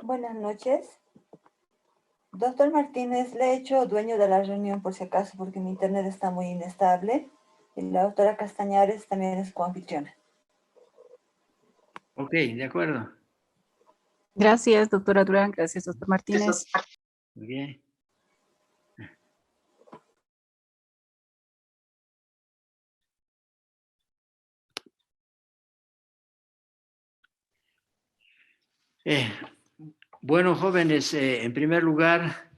Buenas noches. Doctor Martínez, le he hecho dueño de la reunión por si acaso, porque mi internet está muy inestable. Y la doctora Castañares también es coanfitriona. Ok, de acuerdo. Gracias, doctora Durán. Gracias, doctor Martínez. Muy bien. Bueno, jóvenes, en primer lugar,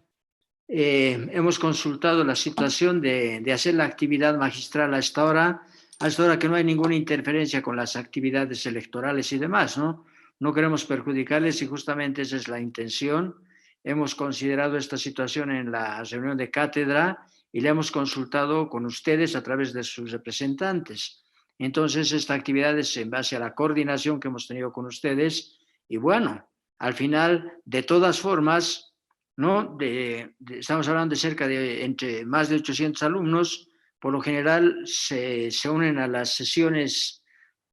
hemos consultado la situación de hacer la actividad magistral hasta ahora que no hay ninguna interferencia con las actividades electorales y demás, ¿no? No queremos perjudicarles y justamente esa es la intención. Hemos considerado esta situación en la reunión de cátedra y la hemos consultado con ustedes a través de sus representantes. Entonces, esta actividad es en base a la coordinación que hemos tenido con ustedes y bueno, al final, de todas formas, ¿no? Estamos hablando de cerca de entre más de 800 alumnos, por lo general se unen a las sesiones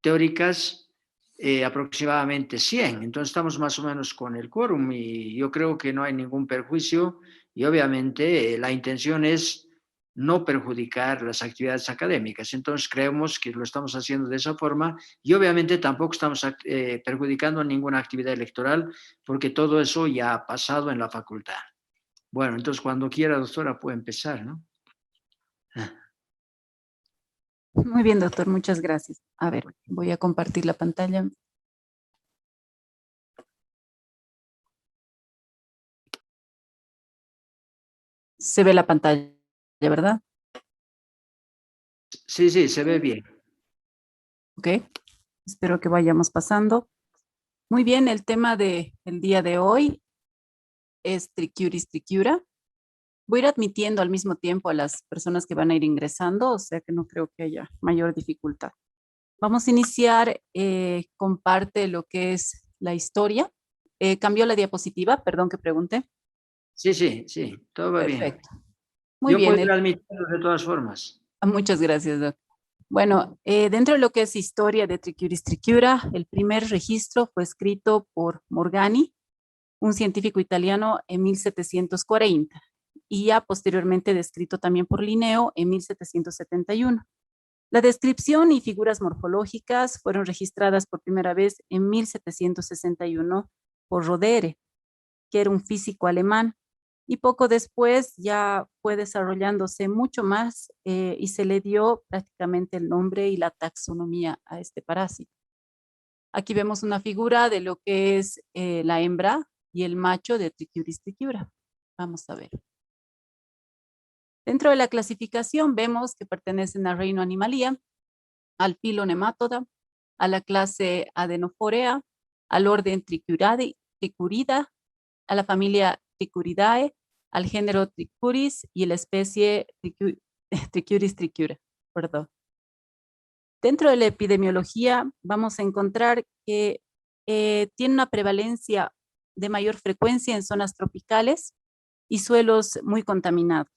teóricas aproximadamente 100, entonces estamos más o menos con el quórum y yo creo que no hay ningún perjuicio y obviamente la intención es no perjudicar las actividades académicas, entonces creemos que lo estamos haciendo de esa forma y obviamente tampoco estamos perjudicando ninguna actividad electoral porque todo eso ya ha pasado en la facultad. Bueno, entonces cuando quiera, doctora, puede empezar, ¿no? Muy bien, doctor. Muchas gracias. A ver, voy a compartir la pantalla. Se ve la pantalla, ¿verdad? Sí, se ve bien. Ok. Espero que vayamos pasando. Muy bien, el tema del día de hoy es Tricuris Tricura. Voy a ir admitiendo al mismo tiempo a las personas que van a ir ingresando, o sea que no creo que haya mayor dificultad. Vamos a iniciar con parte de lo que es la historia. ¿Cambió la diapositiva? Perdón que pregunte. Sí, todo va bien. Perfecto. Muy Yo bien. puedo transmitirlo de todas formas. Muchas gracias, doctor. Bueno, dentro de lo que es historia de Tricuris tricura, el primer registro fue escrito por Morgani, un científico italiano en 1740 y ya posteriormente descrito también por Linneo en 1771. La descripción y figuras morfológicas fueron registradas por primera vez en 1761 por Roederer, que era un físico alemán, y poco después ya fue desarrollándose mucho más y se le dio prácticamente el nombre y la taxonomía a este parásito. Aquí vemos una figura de lo que es la hembra y el macho de Trichuris tricura. Vamos a ver. Dentro de la clasificación vemos que pertenecen al reino Animalia, al filo Nematoda, a la clase Adenophorea, al orden Tricurida, a la familia Tricuridae, al género Tricuris y la especie Tricuris tricura. Perdón. Dentro de la epidemiología vamos a encontrar que tiene una prevalencia de mayor frecuencia en zonas tropicales y suelos muy contaminados.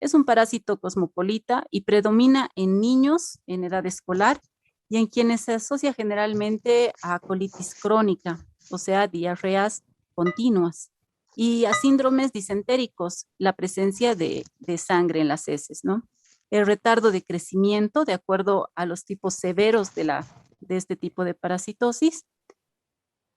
Es un parásito cosmopolita y predomina en niños en edad escolar y en quienes se asocia generalmente a colitis crónica, o sea, diarreas continuas, y a síndromes disentéricos, la presencia de sangre en las heces, ¿no? El retardo de crecimiento, de acuerdo a los tipos severos de este tipo de parasitosis.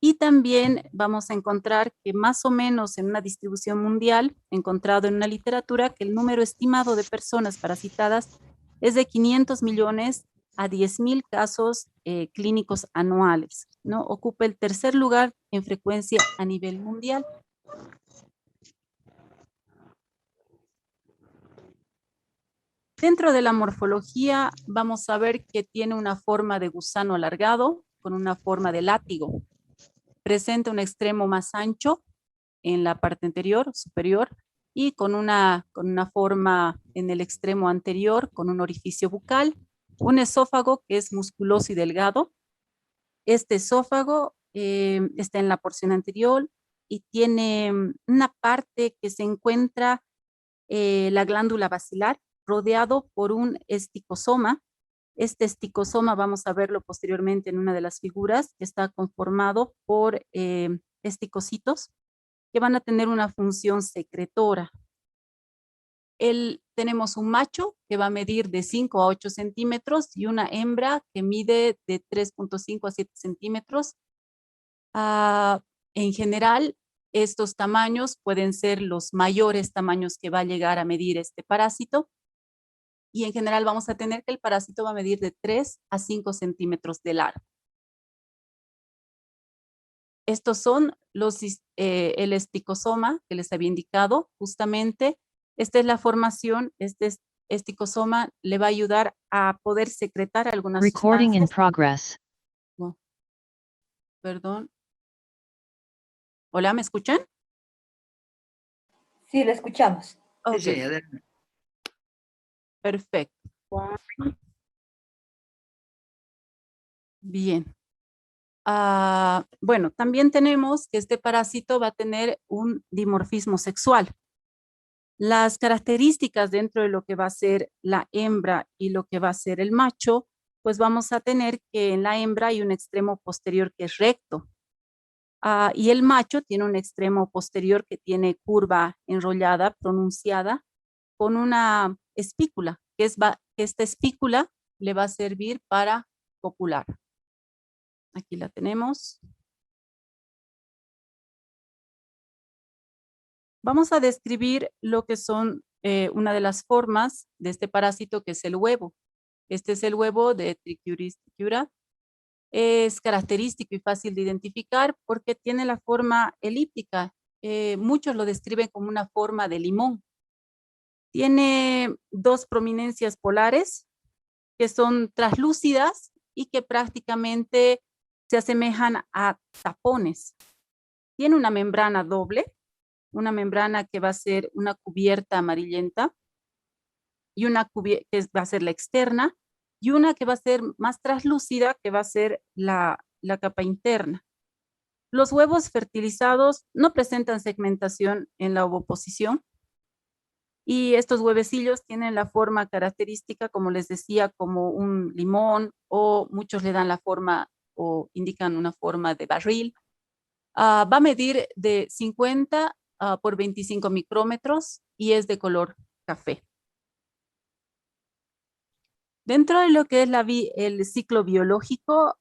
Y también vamos a encontrar que más o menos en una distribución mundial, encontrado en una literatura, que el número estimado de personas parasitadas es de 500 millones a 10,000 casos clínicos anuales, ¿no? Ocupa el tercer lugar en frecuencia a nivel mundial. Dentro de la morfología vamos a ver que tiene una forma de gusano alargado con una forma de látigo. Presenta un extremo más ancho en la parte anterior, superior, y con una forma en el extremo anterior, con un orificio bucal, un esófago que es musculoso y delgado. Este esófago está en la porción anterior y tiene una parte que se encuentra la glándula basilar, rodeado por un esticosoma. Este esticosoma vamos a verlo posteriormente en una de las figuras, que está conformado por esticocitos que van a tener una función secretora. Tenemos un macho que va a medir de 5 a 8 centímetros y una hembra que mide de 3.5 a 7 centímetros. En general, estos tamaños pueden ser los mayores tamaños que va a llegar a medir este parásito. Y en general vamos a tener que el parásito va a medir de 3 a 5 centímetros de largo. Estos son el esticosoma que les había indicado. Justamente, esta es la formación. Este esticosoma le va a ayudar a poder secretar algunas Recording in sustancias. progress. Oh, perdón. Hola, ¿me escuchan? Sí, lo escuchamos. Ok, Sí, adelante. perfecto. Bien. Bueno, también tenemos que este parásito va a tener un dimorfismo sexual. Las características dentro de lo que va a ser la hembra y lo que va a ser el macho, pues vamos a tener que en la hembra hay un extremo posterior que es recto. Y el macho tiene un extremo posterior que tiene curva enrollada, pronunciada, con una espícula, que esta espícula le va a servir para copular. Aquí la tenemos. Vamos a describir lo que son una de las formas de este parásito, que es el huevo. Este es el huevo de Trichuris trichiura. Es característico y fácil de identificar porque tiene la forma elíptica. Muchos lo describen como una forma de limón. Tiene dos prominencias polares que son translúcidas y que prácticamente se asemejan a tapones. Tiene una membrana doble, una membrana que va a ser una cubierta amarillenta y una que va a ser la externa y una que va a ser más translúcida, que va a ser la capa interna. Los huevos fertilizados no presentan segmentación en la ovoposición y estos huevecillos tienen la forma característica, como les decía, como un limón, o muchos le dan la forma o indican una forma de barril. Va a medir de 50 por 25 micrómetros y es de color café. Dentro de lo que es el ciclo biológico,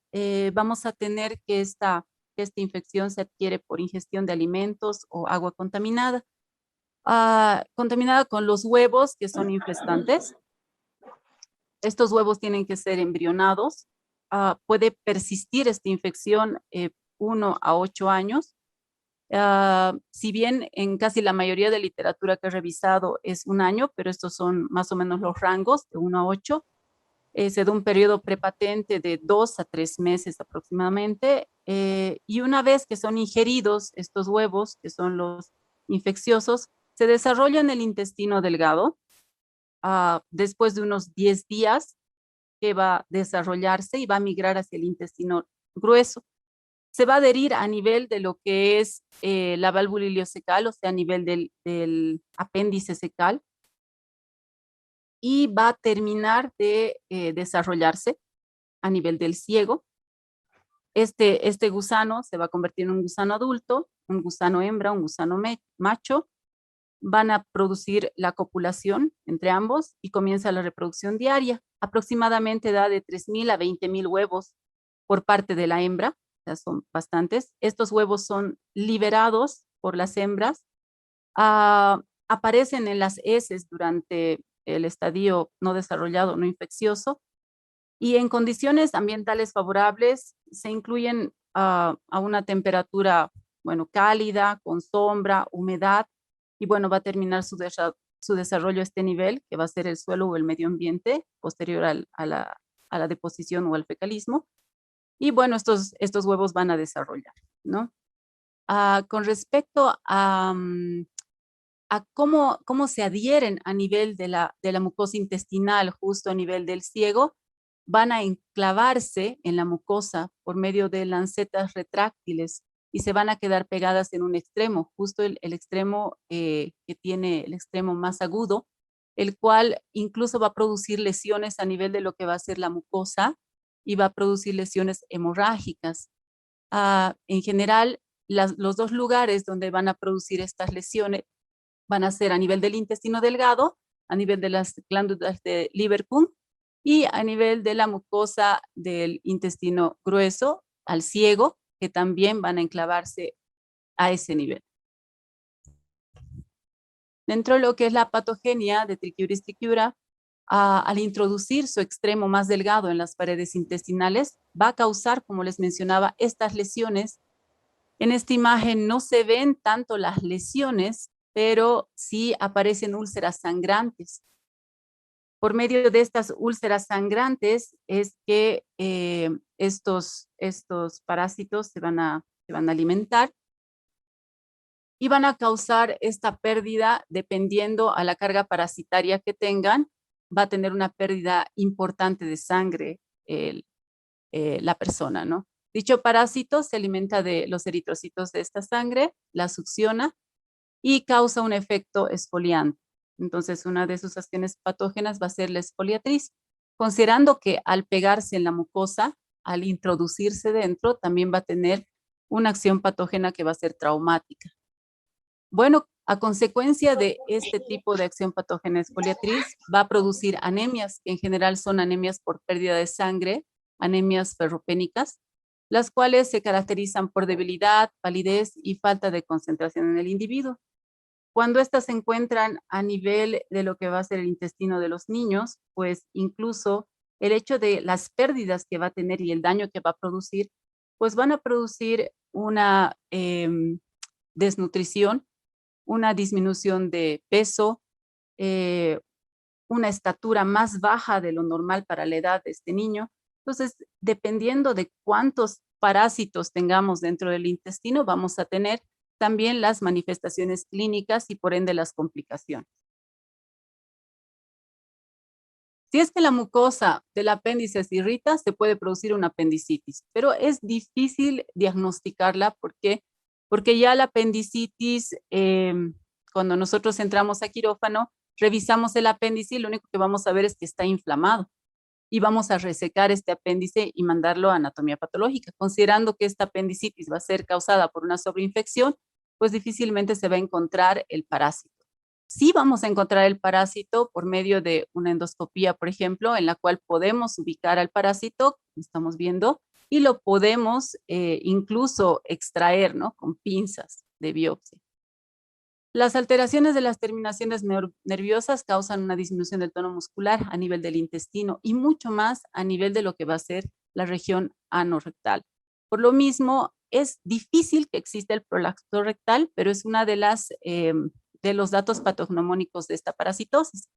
vamos a tener que esta infección se adquiere por ingestión de alimentos o agua contaminada. Contaminada con los huevos que son infestantes. Estos huevos tienen que ser embrionados. Puede persistir esta infección 1 a 8 años. Si bien en casi la mayoría de literatura que he revisado es 1 año, pero estos son más o menos los rangos de 1 a 8. Se da un periodo prepatente de 2 a 3 meses aproximadamente. Y una vez que son ingeridos estos huevos, que son los infecciosos, se desarrolla en el intestino delgado. Después de unos 10 días que va a desarrollarse y va a migrar hacia el intestino grueso. Se va a adherir a nivel de lo que es la válvula ileocecal, o sea, a nivel del apéndice cecal, y va a terminar de desarrollarse a nivel del ciego. Este gusano se va a convertir en un gusano adulto, un gusano hembra, un gusano macho. Van a producir la copulación entre ambos y comienza la reproducción diaria. Aproximadamente da de 3,000 a 20,000 huevos por parte de la hembra, o sea, son bastantes. Estos huevos son liberados por las hembras, aparecen en las heces durante el estadio no desarrollado, no infeccioso, y en condiciones ambientales favorables se incluyen a una temperatura, bueno, cálida, con sombra, humedad, y bueno, va a terminar su desarrollo a este nivel, que va a ser el suelo o el medio ambiente, posterior a la deposición o al fecalismo. Y bueno, estos huevos van a desarrollar, ¿no? Con respecto a cómo se adhieren a nivel de la mucosa intestinal, justo a nivel del ciego, van a enclavarse en la mucosa por medio de lancetas retráctiles y se van a quedar pegadas en un extremo, justo el extremo que tiene el extremo más agudo, el cual incluso va a producir lesiones a nivel de lo que va a ser la mucosa y va a producir lesiones hemorrágicas. En general, los dos lugares donde van a producir estas lesiones van a ser a nivel del intestino delgado, a nivel de las glándulas de Lieberkühn y a nivel de la mucosa del intestino grueso, al ciego, que también van a enclavarse a ese nivel. Dentro de lo que es la patogenia de Trichiuris trichiura, al introducir su extremo más delgado en las paredes intestinales, va a causar, como les mencionaba, estas lesiones. En esta imagen no se ven tanto las lesiones, pero sí aparecen úlceras sangrantes. Por medio de estas úlceras sangrantes es que estos parásitos se van a alimentar y van a causar esta pérdida dependiendo a la carga parasitaria que tengan. Va a tener una pérdida importante de sangre la persona, ¿no? Dicho parásito se alimenta de los eritrocitos de esta sangre, la succiona y causa un efecto exfoliante. Entonces, una de sus acciones patógenas va a ser la exfoliatriz, considerando que al pegarse en la mucosa, al introducirse dentro, también va a tener una acción patógena que va a ser traumática. Bueno, a consecuencia de este tipo de acción patógena exfoliatriz, va a producir anemias, que en general son anemias por pérdida de sangre, anemias ferropénicas, las cuales se caracterizan por debilidad, palidez y falta de concentración en el individuo. Cuando estas se encuentran a nivel de lo que va a ser el intestino de los niños, pues incluso el hecho de las pérdidas que va a tener y el daño que va a producir, pues van a producir una desnutrición, una disminución de peso, una estatura más baja de lo normal para la edad de este niño. Entonces, dependiendo de cuántos parásitos tengamos dentro del intestino, vamos a tener también las manifestaciones clínicas y por ende las complicaciones. Si es que la mucosa del apéndice se irrita, se puede producir una apendicitis, pero es difícil diagnosticarla porque ya la apendicitis, cuando nosotros entramos a quirófano, revisamos el apéndice y lo único que vamos a ver es que está inflamado y vamos a resecar este apéndice y mandarlo a anatomía patológica. Considerando que esta apendicitis va a ser causada por una sobreinfección, pues difícilmente se va a encontrar el parásito. Sí vamos a encontrar el parásito por medio de una endoscopía, por ejemplo, en la cual podemos ubicar al parásito, como estamos viendo, y lo podemos incluso extraer, ¿no? Con pinzas de biopsia. Las alteraciones de las terminaciones nerviosas causan una disminución del tono muscular a nivel del intestino y mucho más a nivel de lo que va a ser la región anorrectal. Por lo mismo, es difícil que exista el prolapso rectal, pero es una de los datos patognomónicos de esta parasitosis.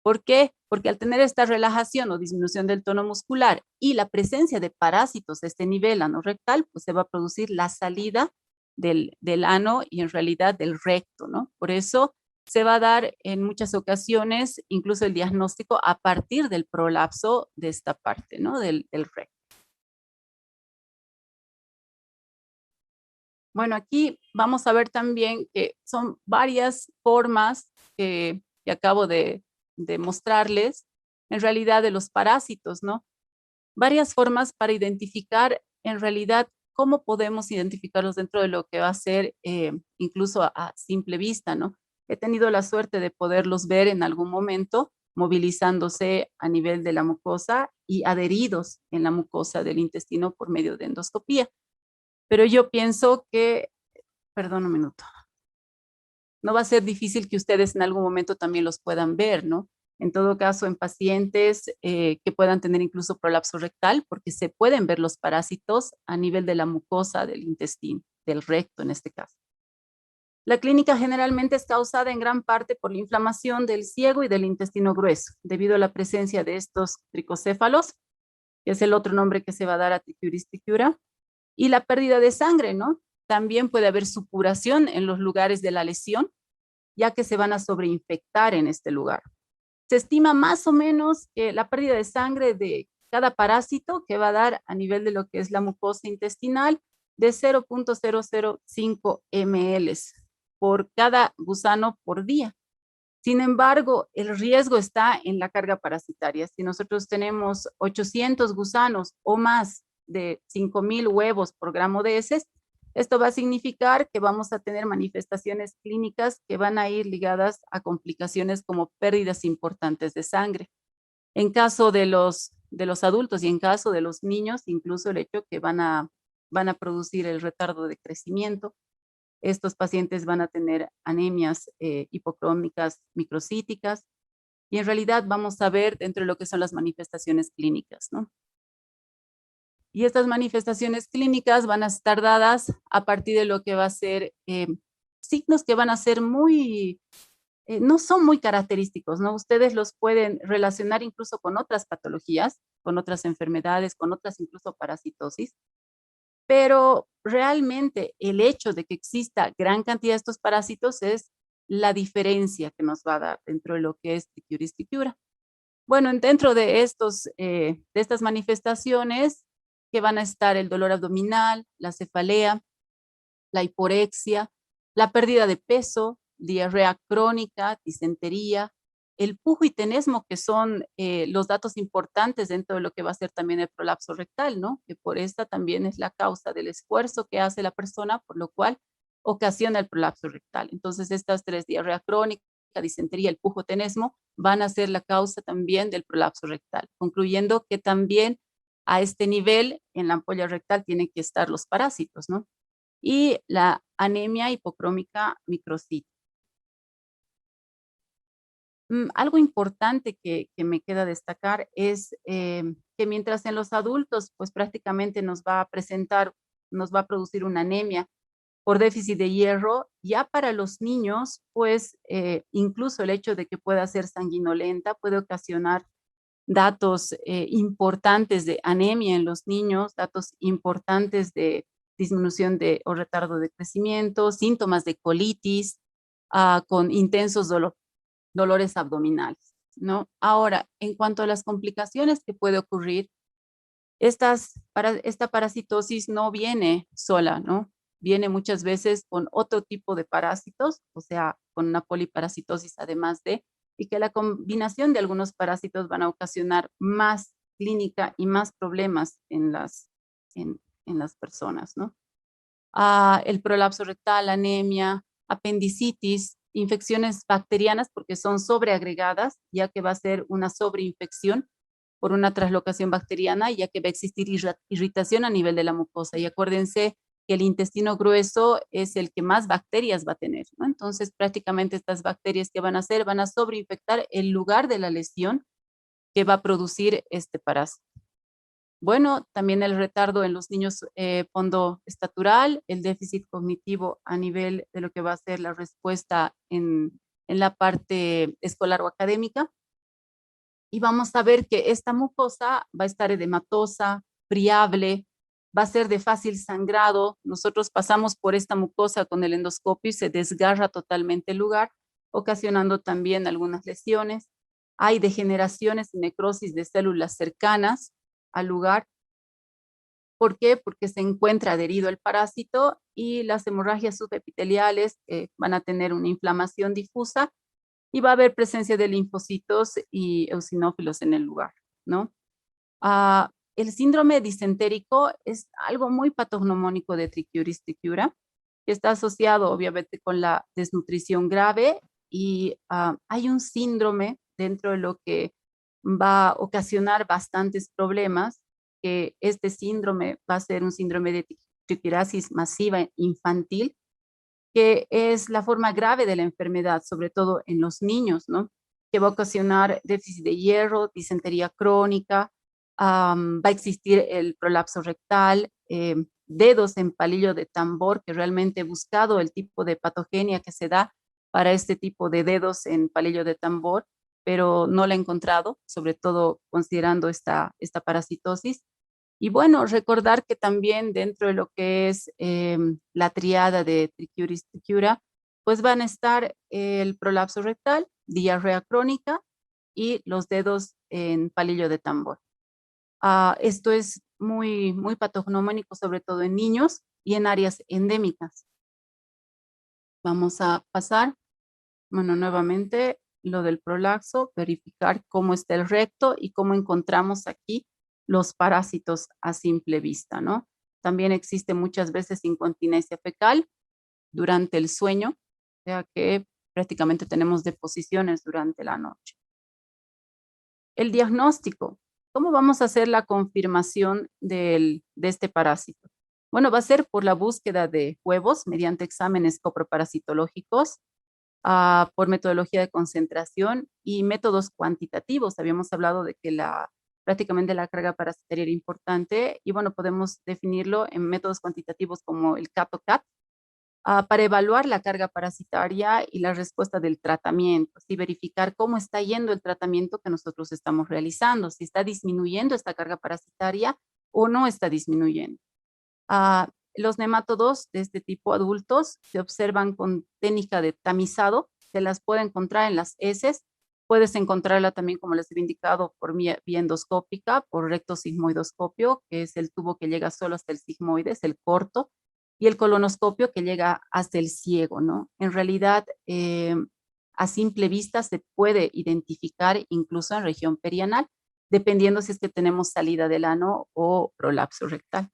¿Por qué? Porque al tener esta relajación o disminución del tono muscular y la presencia de parásitos a este nivel anorrectal, pues se va a producir la salida del ano y en realidad del recto, ¿no? Por eso se va a dar en muchas ocasiones incluso el diagnóstico a partir del prolapso de esta parte, ¿no? Del recto. Bueno, aquí vamos a ver también que son varias formas que acabo de mostrarles, en realidad de los parásitos, ¿no? Varias formas para identificar en realidad cómo podemos identificarlos dentro de lo que va a ser incluso a simple vista, ¿no? He tenido la suerte de poderlos ver en algún momento movilizándose a nivel de la mucosa y adheridos en la mucosa del intestino por medio de endoscopía. Pero yo pienso que, perdón un minuto, no va a ser difícil que ustedes en algún momento también los puedan ver, ¿no? En todo caso, en pacientes que puedan tener incluso prolapso rectal, porque se pueden ver los parásitos a nivel de la mucosa del intestino, del recto en este caso. La clínica generalmente es causada en gran parte por la inflamación del ciego y del intestino grueso, debido a la presencia de estos tricocéfalos, que es el otro nombre que se va a dar a Trichiuris trichiura, y la pérdida de sangre, ¿no? También puede haber supuración en los lugares de la lesión, ya que se van a sobreinfectar en este lugar. Se estima más o menos que la pérdida de sangre de cada parásito que va a dar a nivel de lo que es la mucosa intestinal de 0.005 ml por cada gusano por día. Sin embargo, el riesgo está en la carga parasitaria. Si nosotros tenemos 800 gusanos o más de 5,000 huevos por gramo de heces, Esto va a significar que vamos a tener manifestaciones clínicas que van a ir ligadas a complicaciones como pérdidas importantes de sangre. En caso de los adultos y en caso de los niños, incluso el hecho que van a producir el retardo de crecimiento. Estos pacientes van a tener anemias hipocrómicas microcíticas y en realidad vamos a ver dentro de lo que son las manifestaciones clínicas, ¿no? Y estas manifestaciones clínicas van a estar dadas a partir de lo que va a ser signos que van a ser muy, no son muy característicos, ¿no? Ustedes los pueden relacionar incluso con otras patologías, con otras enfermedades, con otras incluso parasitosis, pero realmente el hecho de que exista gran cantidad de estos parásitos es la diferencia que nos va a dar dentro de lo que es triquiuris triquiura. Bueno, dentro de estas manifestaciones que van a estar el dolor abdominal, la cefalea, la hiporexia, la pérdida de peso, diarrea crónica, disentería, el pujo y tenesmo, que son los datos importantes dentro de lo que va a ser también el prolapso rectal, ¿no? Que por esta también es la causa del esfuerzo que hace la persona, por lo cual ocasiona el prolapso rectal. Entonces, estas tres, diarrea crónica, la disentería, el pujo, tenesmo, van a ser la causa también del prolapso rectal, concluyendo que también a este nivel en la ampolla rectal tienen que estar los parásitos, ¿no? Y la anemia hipocrómica microcítica. Algo importante que me queda destacar es que mientras en los adultos, pues prácticamente nos va a producir una anemia por déficit de hierro, ya para los niños, pues incluso el hecho de que pueda ser sanguinolenta puede ocasionar datos importantes de anemia en los niños, datos importantes de disminución o retardo de crecimiento, síntomas de colitis, con intensos dolores abdominales, ¿no? Ahora, en cuanto a las complicaciones que puede ocurrir, esta parasitosis no viene sola, ¿no? Viene muchas veces con otro tipo de parásitos, o sea, con una poliparasitosis además de, y que la combinación de algunos parásitos van a ocasionar más clínica y más problemas en las personas, ¿no? El prolapso rectal, anemia, apendicitis, infecciones bacterianas porque son sobreagregadas, ya que va a ser una sobreinfección por una traslocación bacteriana, ya que va a existir irritación a nivel de la mucosa. Y acuérdense que el intestino grueso es el que más bacterias va a tener, ¿no? Entonces, prácticamente estas bacterias que van a hacer van a sobreinfectar el lugar de la lesión que va a producir este parásito. Bueno, también el retardo en los niños pondoestatural, el déficit cognitivo a nivel de lo que va a ser la respuesta en la parte escolar o académica. Y vamos a ver que esta mucosa va a estar edematosa, friable, va a ser de fácil sangrado. Nosotros pasamos por esta mucosa con el endoscopio y se desgarra totalmente el lugar, ocasionando también algunas lesiones. Hay degeneraciones y necrosis de células cercanas al lugar. ¿Por qué? Porque se encuentra adherido el parásito y las hemorragias subepiteliales van a tener una inflamación difusa y va a haber presencia de linfocitos y eosinófilos en el lugar, ¿no? El síndrome disentérico es algo muy patognomónico de Trichiuris trichiura, que está asociado obviamente con la desnutrición grave y hay un síndrome dentro de lo que va a ocasionar bastantes problemas, que este síndrome va a ser un síndrome de trichiurasis masiva infantil, que es la forma grave de la enfermedad, sobre todo en los niños, ¿no? Que va a ocasionar déficit de hierro, disentería crónica, va a existir el prolapso rectal, dedos en palillo de tambor, que realmente he buscado el tipo de patogenia que se da para este tipo de dedos en palillo de tambor, pero no la he encontrado, sobre todo considerando esta parasitosis. Y bueno, recordar que también dentro de lo que es la triada de Trichiuris trichiura, pues van a estar el prolapso rectal, diarrea crónica y los dedos en palillo de tambor. Esto es muy, muy patognomónico, sobre todo en niños y en áreas endémicas. Vamos a pasar, bueno, nuevamente lo del prolapso, verificar cómo está el recto y cómo encontramos aquí los parásitos a simple vista, ¿no? También existe muchas veces incontinencia fecal durante el sueño, o sea que prácticamente tenemos deposiciones durante la noche. El diagnóstico. ¿Cómo vamos a hacer la confirmación de este parásito? Bueno, va a ser por la búsqueda de huevos mediante exámenes coproparasitológicos, por metodología de concentración y métodos cuantitativos. Habíamos hablado de que prácticamente la carga parasitaria era importante y bueno, podemos definirlo en métodos cuantitativos como el CAT-OCAT, para evaluar la carga parasitaria y la respuesta del tratamiento, y verificar cómo está yendo el tratamiento que nosotros estamos realizando, si está disminuyendo esta carga parasitaria o no está disminuyendo. Los nemátodos de este tipo adultos se observan con técnica de tamizado, se las puede encontrar en las heces, puedes encontrarla también, como les he indicado, por vía endoscópica, por rectosigmoidoscopio, que es el tubo que llega solo hasta el sigmoide, es el corto, y el colonoscopio que llega hasta el ciego, ¿no? En realidad, a simple vista se puede identificar incluso en región perianal, dependiendo si es que tenemos salida del ano o prolapso rectal.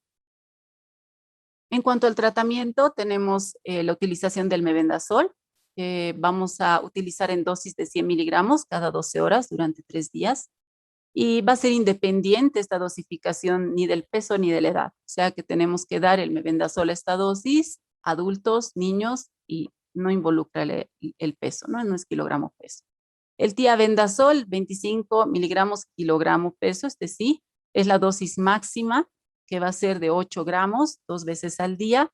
En cuanto al tratamiento, tenemos la utilización del mebendazol, que vamos a utilizar en dosis de 100 miligramos cada 12 horas durante 3 días. Y va a ser independiente esta dosificación ni del peso ni de la edad. O sea que tenemos que dar el mebendazol a esta dosis, adultos, niños, y no involucra el peso, ¿no? No es kilogramo peso. El tiabendazol, 25 miligramos kilogramo peso, sí, es la dosis máxima, que va a ser de 8 gramos, 2 veces al día.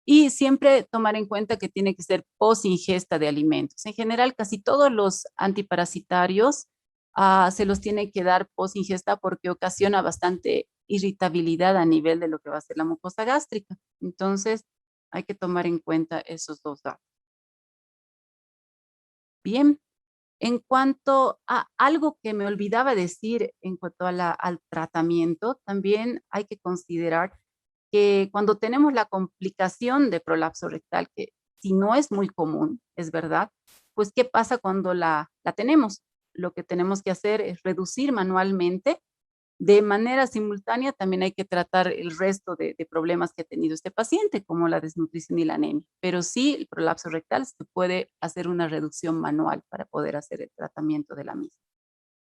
Y siempre tomar en cuenta que tiene que ser post ingesta de alimentos. En general, casi todos los antiparasitarios se los tiene que dar post ingesta porque ocasiona bastante irritabilidad a nivel de lo que va a ser la mucosa gástrica. Entonces, hay que tomar en cuenta esos dos datos. Bien, en cuanto a algo que me olvidaba decir en cuanto al tratamiento, también hay que considerar que cuando tenemos la complicación de prolapso rectal, que si no es muy común, es verdad, pues ¿qué pasa cuando la tenemos? Lo que tenemos que hacer es reducir manualmente. De manera simultánea también hay que tratar el resto de problemas que ha tenido este paciente, como la desnutrición y la anemia. Pero sí, el prolapso rectal se puede hacer una reducción manual para poder hacer el tratamiento de la misma.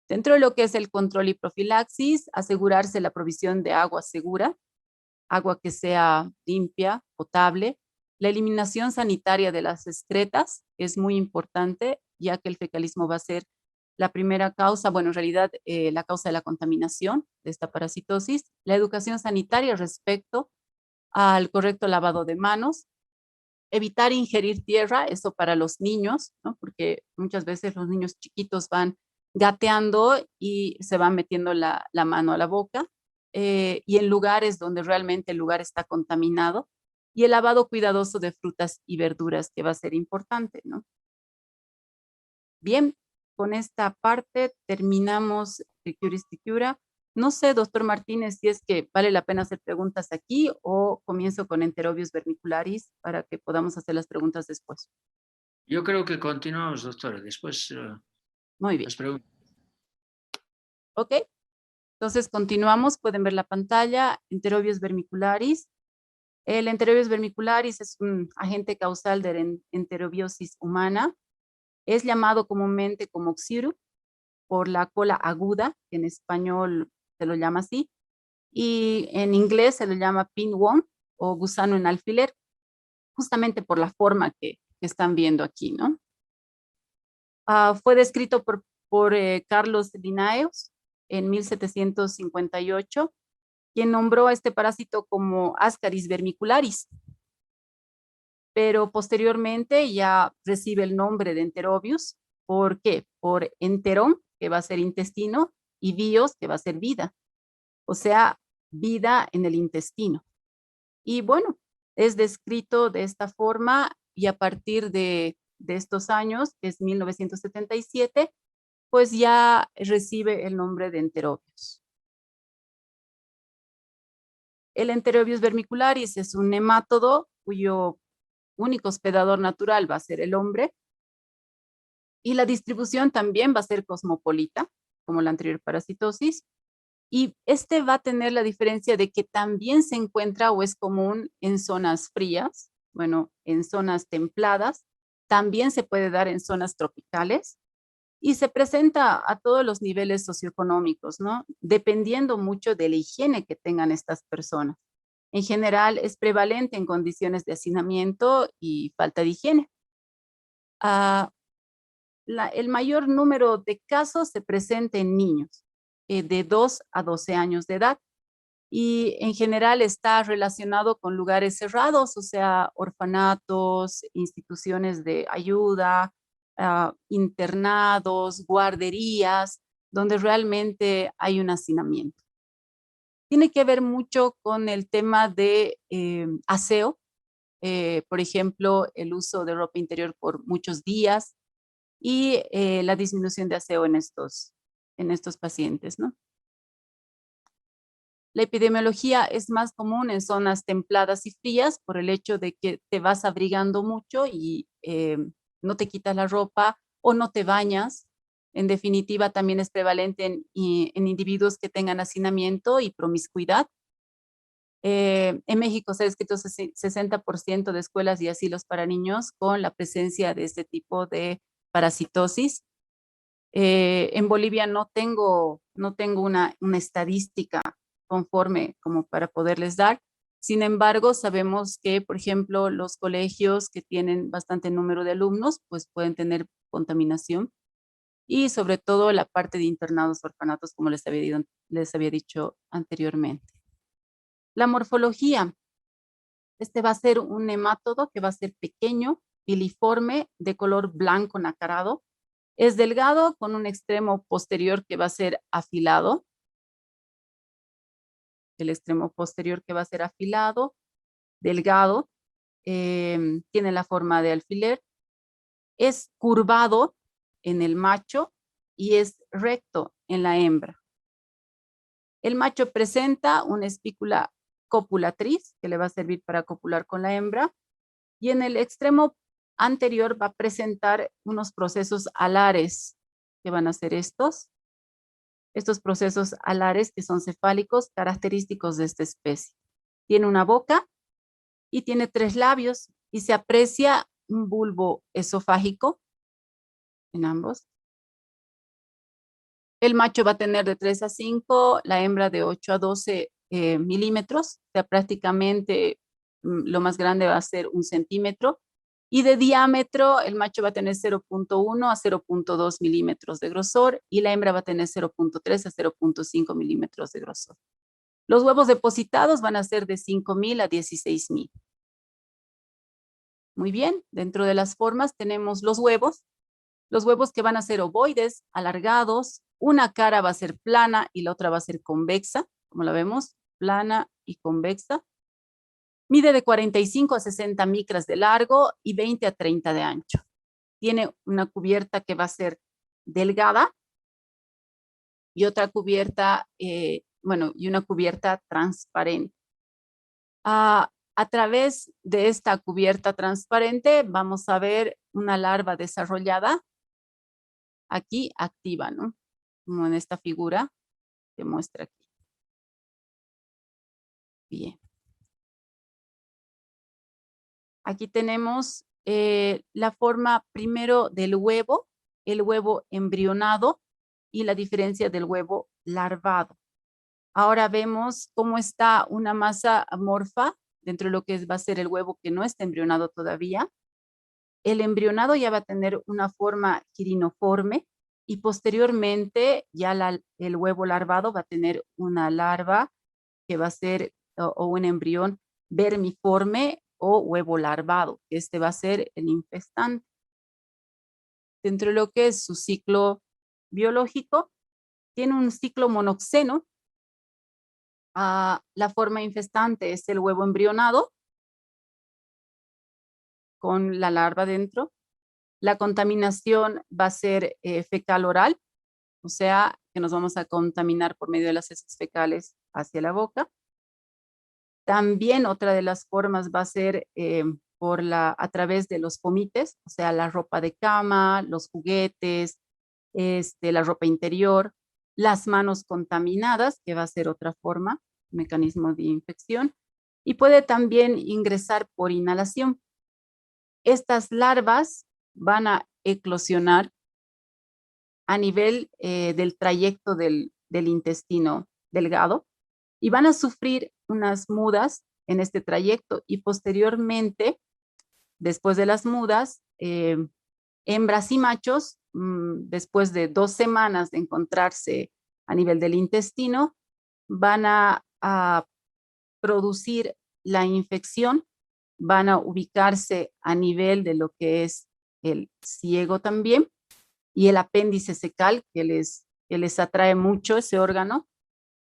Dentro de lo que es el control y profilaxis, asegurarse la provisión de agua segura, agua que sea limpia, potable. La eliminación sanitaria de las excretas es muy importante, ya que el fecalismo va a ser la primera causa, bueno, en realidad la causa de la contaminación de esta parasitosis. La educación sanitaria respecto al correcto lavado de manos. Evitar ingerir tierra, eso para los niños, ¿no? Porque muchas veces los niños chiquitos van gateando y se van metiendo la mano a la boca. Y en lugares donde realmente el lugar está contaminado, y el lavado cuidadoso de frutas y verduras, que va a ser importante, ¿no? Bien, con esta parte terminamos el Cura. No sé, doctor Martínez, si es que vale la pena hacer preguntas aquí o comienzo con Enterobius vermicularis para que podamos hacer las preguntas después. Yo creo que continuamos, doctora. Después Muy bien. las preguntas. Ok. Entonces continuamos, pueden ver la pantalla, Enterobius vermicularis. El Enterobius vermicularis es un agente causal de enterobiosis humana. Es llamado comúnmente como xiru por la cola aguda, que en español se lo llama así, y en inglés se lo llama pinworm o gusano en alfiler, justamente por la forma que están viendo aquí, ¿no? Fue descrito por Carlos Linnaeus en 1758, quien nombró a este parásito como Ascaris vermicularis, pero posteriormente ya recibe el nombre de Enterobius. ¿Por qué? Por enterón, que va a ser intestino, y bios, que va a ser vida, o sea, vida en el intestino. Y bueno, es descrito de esta forma y a partir de estos años, que es 1977, pues ya recibe el nombre de Enterobius. El Enterobius vermicularis es un nemátodo cuyo único hospedador natural va a ser el hombre, y la distribución también va a ser cosmopolita, como la anterior parasitosis. Y este va a tener la diferencia de que también se encuentra o es común en zonas frías, bueno, en zonas templadas, también se puede dar en zonas tropicales y se presenta a todos los niveles socioeconómicos, ¿no? Dependiendo mucho de la higiene que tengan estas personas. En general es prevalente en condiciones de hacinamiento y falta de higiene. El mayor número de casos se presenta en niños de 2 a 12 años de edad y en general está relacionado con lugares cerrados, o sea, orfanatos, instituciones de ayuda, internados, guarderías, donde realmente hay un hacinamiento. Tiene que ver mucho con el tema de aseo, por ejemplo, el uso de ropa interior por muchos días y la disminución de aseo en estos pacientes, ¿no? La epidemiología es más común en zonas templadas y frías por el hecho de que te vas abrigando mucho y no te quitas la ropa o no te bañas. En definitiva, también es prevalente en individuos que tengan hacinamiento y promiscuidad. En México se ha descrito 60% de escuelas y asilos para niños con la presencia de este tipo de parasitosis. En Bolivia no tengo una estadística conforme como para poderles dar. Sin embargo, sabemos que, por ejemplo, los colegios que tienen bastante número de alumnos, pues pueden tener contaminación y sobre todo la parte de internados, orfanatos, como les había dicho anteriormente. La morfología. Este va a ser un nemátodo que va a ser pequeño, filiforme, de color blanco nacarado. Es delgado con un extremo posterior que va a ser afilado. El extremo posterior que va a ser afilado, delgado, tiene la forma de alfiler. Es curvado en el macho y es recto en la hembra. El macho presenta una espícula copulatriz que le va a servir para copular con la hembra y en el extremo anterior va a presentar unos procesos alares que van a ser estos procesos alares que son cefálicos característicos de esta especie. Tiene una boca y tiene 3 labios y se aprecia un bulbo esofágico en ambos. El macho va a tener de 3 a 5, la hembra de 8 a 12 milímetros, o sea, prácticamente lo más grande va a ser 1 centímetro. Y de diámetro, el macho va a tener 0.1 a 0.2 milímetros de grosor y la hembra va a tener 0.3 a 0.5 milímetros de grosor. Los huevos depositados van a ser de 5.000 a 16.000. Muy bien, dentro de las formas tenemos los huevos que van a ser ovoides, alargados, una cara va a ser plana y la otra va a ser convexa, como la vemos, plana y convexa. Mide de 45 a 60 micras de largo y 20 a 30 de ancho. Tiene una cubierta que va a ser delgada y otra cubierta, y una cubierta transparente. A través de esta cubierta transparente vamos a ver una larva desarrollada aquí activa, ¿no? Como en esta figura que muestra aquí. Bien. Aquí tenemos la forma primero del huevo, el huevo embrionado y la diferencia del huevo larvado. Ahora vemos cómo está una masa amorfa dentro de lo que va a ser el huevo que no está embrionado todavía. El embrionado ya va a tener una forma girinoforme y posteriormente ya el huevo larvado va a tener una larva que va a ser o un embrión vermiforme o huevo larvado. Este va a ser el infestante. Dentro de lo que es su ciclo biológico, tiene un ciclo monoxeno. La forma infestante es el huevo embrionado con la larva dentro. La contaminación va a ser fecal oral, o sea, que nos vamos a contaminar por medio de las heces fecales hacia la boca. También otra de las formas va a ser a través de los fomites, o sea, la ropa de cama, los juguetes, la ropa interior. las manos contaminadas, que va a ser otra forma, mecanismo de infección, y puede también ingresar por inhalación. Estas larvas van a eclosionar a nivel del trayecto del intestino delgado y van a sufrir unas mudas en este trayecto y posteriormente, después de las mudas, hembras y machos, después de 2 semanas de encontrarse a nivel del intestino, van a producir la infección, van a ubicarse a nivel de lo que es el ciego también y el apéndice secal, que les atrae mucho ese órgano,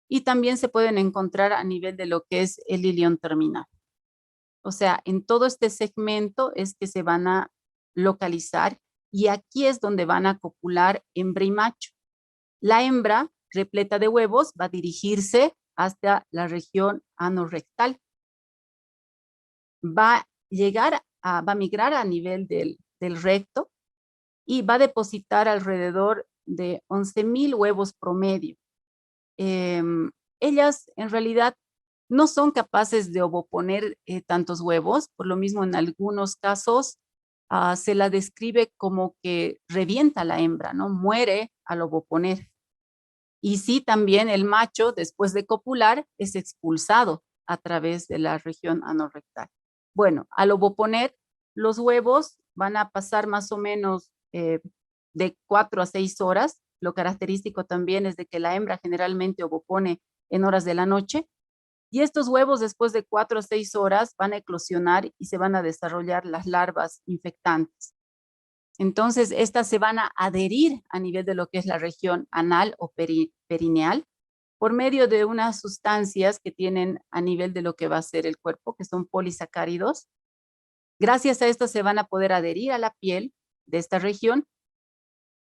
y también se pueden encontrar a nivel de lo que es el ilion terminal. O sea, en todo este segmento es que se van a localizar y aquí es donde van a copular hembra y macho. La hembra, repleta de huevos, va a dirigirse hasta la región anorrectal. Va a migrar a nivel del recto y va a depositar alrededor de 11,000 huevos promedio. Ellas en realidad no son capaces de ovoponer tantos huevos, por lo mismo en algunos casos se la describe como que revienta la hembra, ¿no? Muere al ovoponer. Y sí, también el macho, después de copular, es expulsado a través de la región anorrectal. Bueno, al ovoponer, los huevos van a pasar más o menos de 4 a 6 horas. Lo característico también es de que la hembra generalmente ovopone en horas de la noche. Y estos huevos, después de 4 a 6 horas, van a eclosionar y se van a desarrollar las larvas infectantes. Entonces, estas se van a adherir a nivel de lo que es la región anal o perineal por medio de unas sustancias que tienen a nivel de lo que va a ser el cuerpo, que son polisacáridos. Gracias a esto se van a poder adherir a la piel de esta región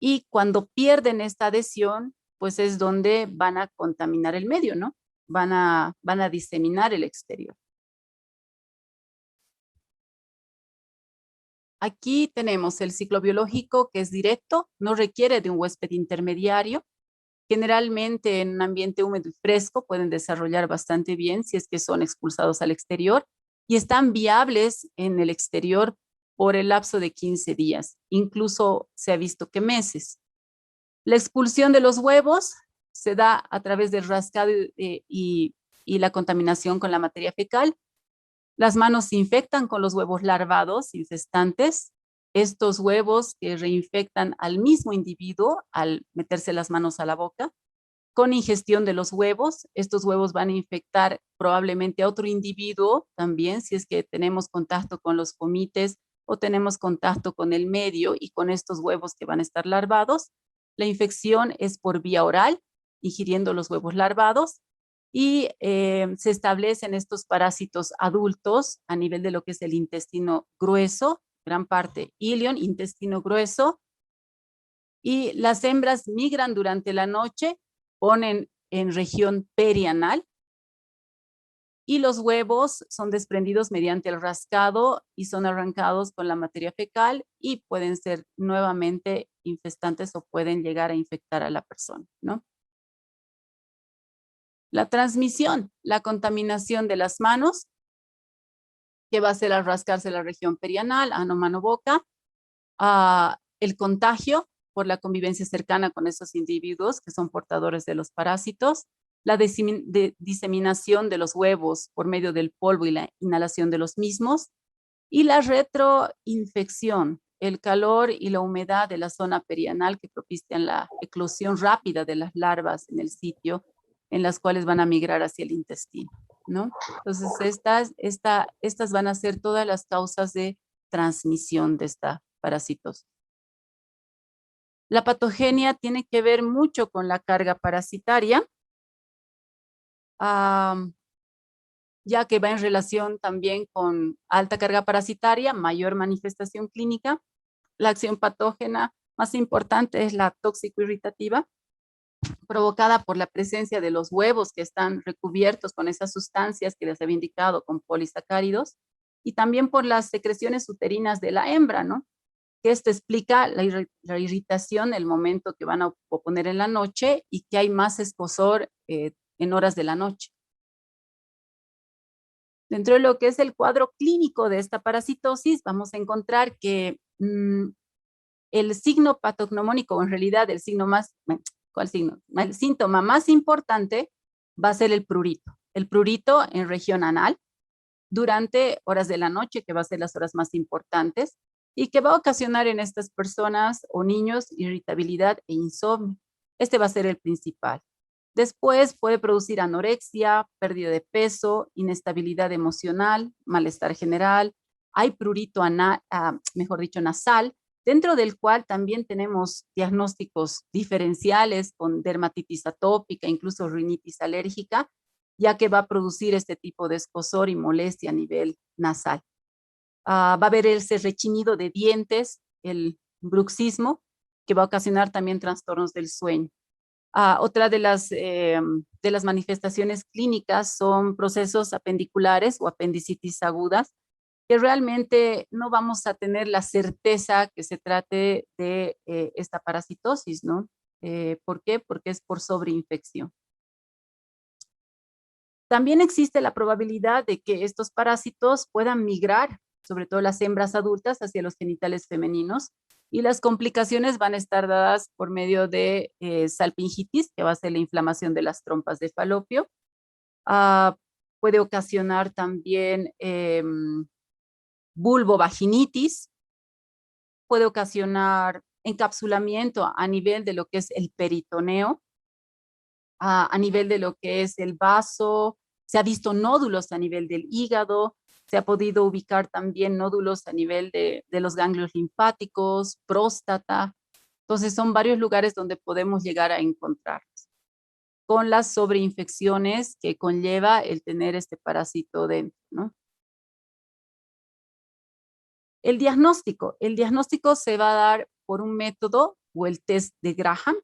y cuando pierden esta adhesión, pues es donde van a contaminar el medio, ¿no? Van a diseminar el exterior. Aquí tenemos el ciclo biológico que es directo, no requiere de un huésped intermediario. Generalmente en un ambiente húmedo y fresco pueden desarrollar bastante bien si es que son expulsados al exterior y están viables en el exterior por el lapso de 15 días. Incluso se ha visto que meses. La expulsión de los huevos se da a través del rascado y la contaminación con la materia fecal. Las manos se infectan con los huevos larvados infestantes. Estos huevos que reinfectan al mismo individuo al meterse las manos a la boca. Con ingestión de los huevos, estos huevos van a infectar probablemente a otro individuo también, si es que tenemos contacto con los comites o tenemos contacto con el medio y con estos huevos que van a estar larvados. La infección es por vía oral, ingiriendo los huevos larvados, y se establecen estos parásitos adultos a nivel de lo que es el intestino grueso, gran parte ilion, intestino grueso, y las hembras migran durante la noche, ponen en región perianal, y los huevos son desprendidos mediante el rascado y son arrancados con la materia fecal y pueden ser nuevamente infestantes o pueden llegar a infectar a la persona, ¿no? La transmisión, la contaminación de las manos, que va a ser al rascarse la región perianal, ano, mano, boca, el contagio por la convivencia cercana con esos individuos que son portadores de los parásitos, la diseminación de los huevos por medio del polvo y la inhalación de los mismos, y la retroinfección, el calor y la humedad de la zona perianal que propician la eclosión rápida de las larvas en el sitio, en las cuales van a migrar hacia el intestino, ¿no? Entonces, estas van a ser todas las causas de transmisión de esta parasitosis. La patogenia tiene que ver mucho con la carga parasitaria, ya que va en relación también con alta carga parasitaria, mayor manifestación clínica. La acción patógena más importante es la tóxico-irritativa, provocada por la presencia de los huevos que están recubiertos con esas sustancias que les había indicado, con polisacáridos, y también por las secreciones uterinas de la hembra, ¿no? que esto explica la irritación, el momento que van a poner en la noche y que hay más escozor en horas de la noche. Dentro de lo que es el cuadro clínico de esta parasitosis, vamos a encontrar que el signo patognomónico, o en realidad el signo más, ¿cuál signo? El síntoma más importante va a ser el prurito. El prurito en región anal durante horas de la noche, que va a ser las horas más importantes, y que va a ocasionar en estas personas o niños irritabilidad e insomnio. Este va a ser el principal. Después puede producir anorexia, pérdida de peso, inestabilidad emocional, malestar general. Hay prurito mejor dicho, nasal, dentro del cual también tenemos diagnósticos diferenciales con dermatitis atópica, incluso rinitis alérgica, ya que va a producir este tipo de escozor y molestia a nivel nasal. Va a haber ese rechinido de dientes, el bruxismo, que va a ocasionar también trastornos del sueño. Otra de las manifestaciones clínicas son procesos apendiculares o apendicitis agudas, que realmente no vamos a tener la certeza que se trate de esta parasitosis, ¿no? ¿Por qué? Porque es por sobreinfección. También existe la probabilidad de que estos parásitos puedan migrar, sobre todo las hembras adultas, hacia los genitales femeninos, y las complicaciones van a estar dadas por medio de salpingitis, que va a ser la inflamación de las trompas de falopio. Puede ocasionar también vulvovaginitis, puede ocasionar encapsulamiento a nivel de lo que es el peritoneo, a nivel de lo que es el vaso, se ha visto nódulos a nivel del hígado, se ha podido ubicar también nódulos a nivel de los ganglios linfáticos, próstata. Entonces son varios lugares donde podemos llegar a encontrarlos con las sobreinfecciones que conlleva el tener este parásito dentro, ¿no? El diagnóstico se va a dar por un método o el test de Graham,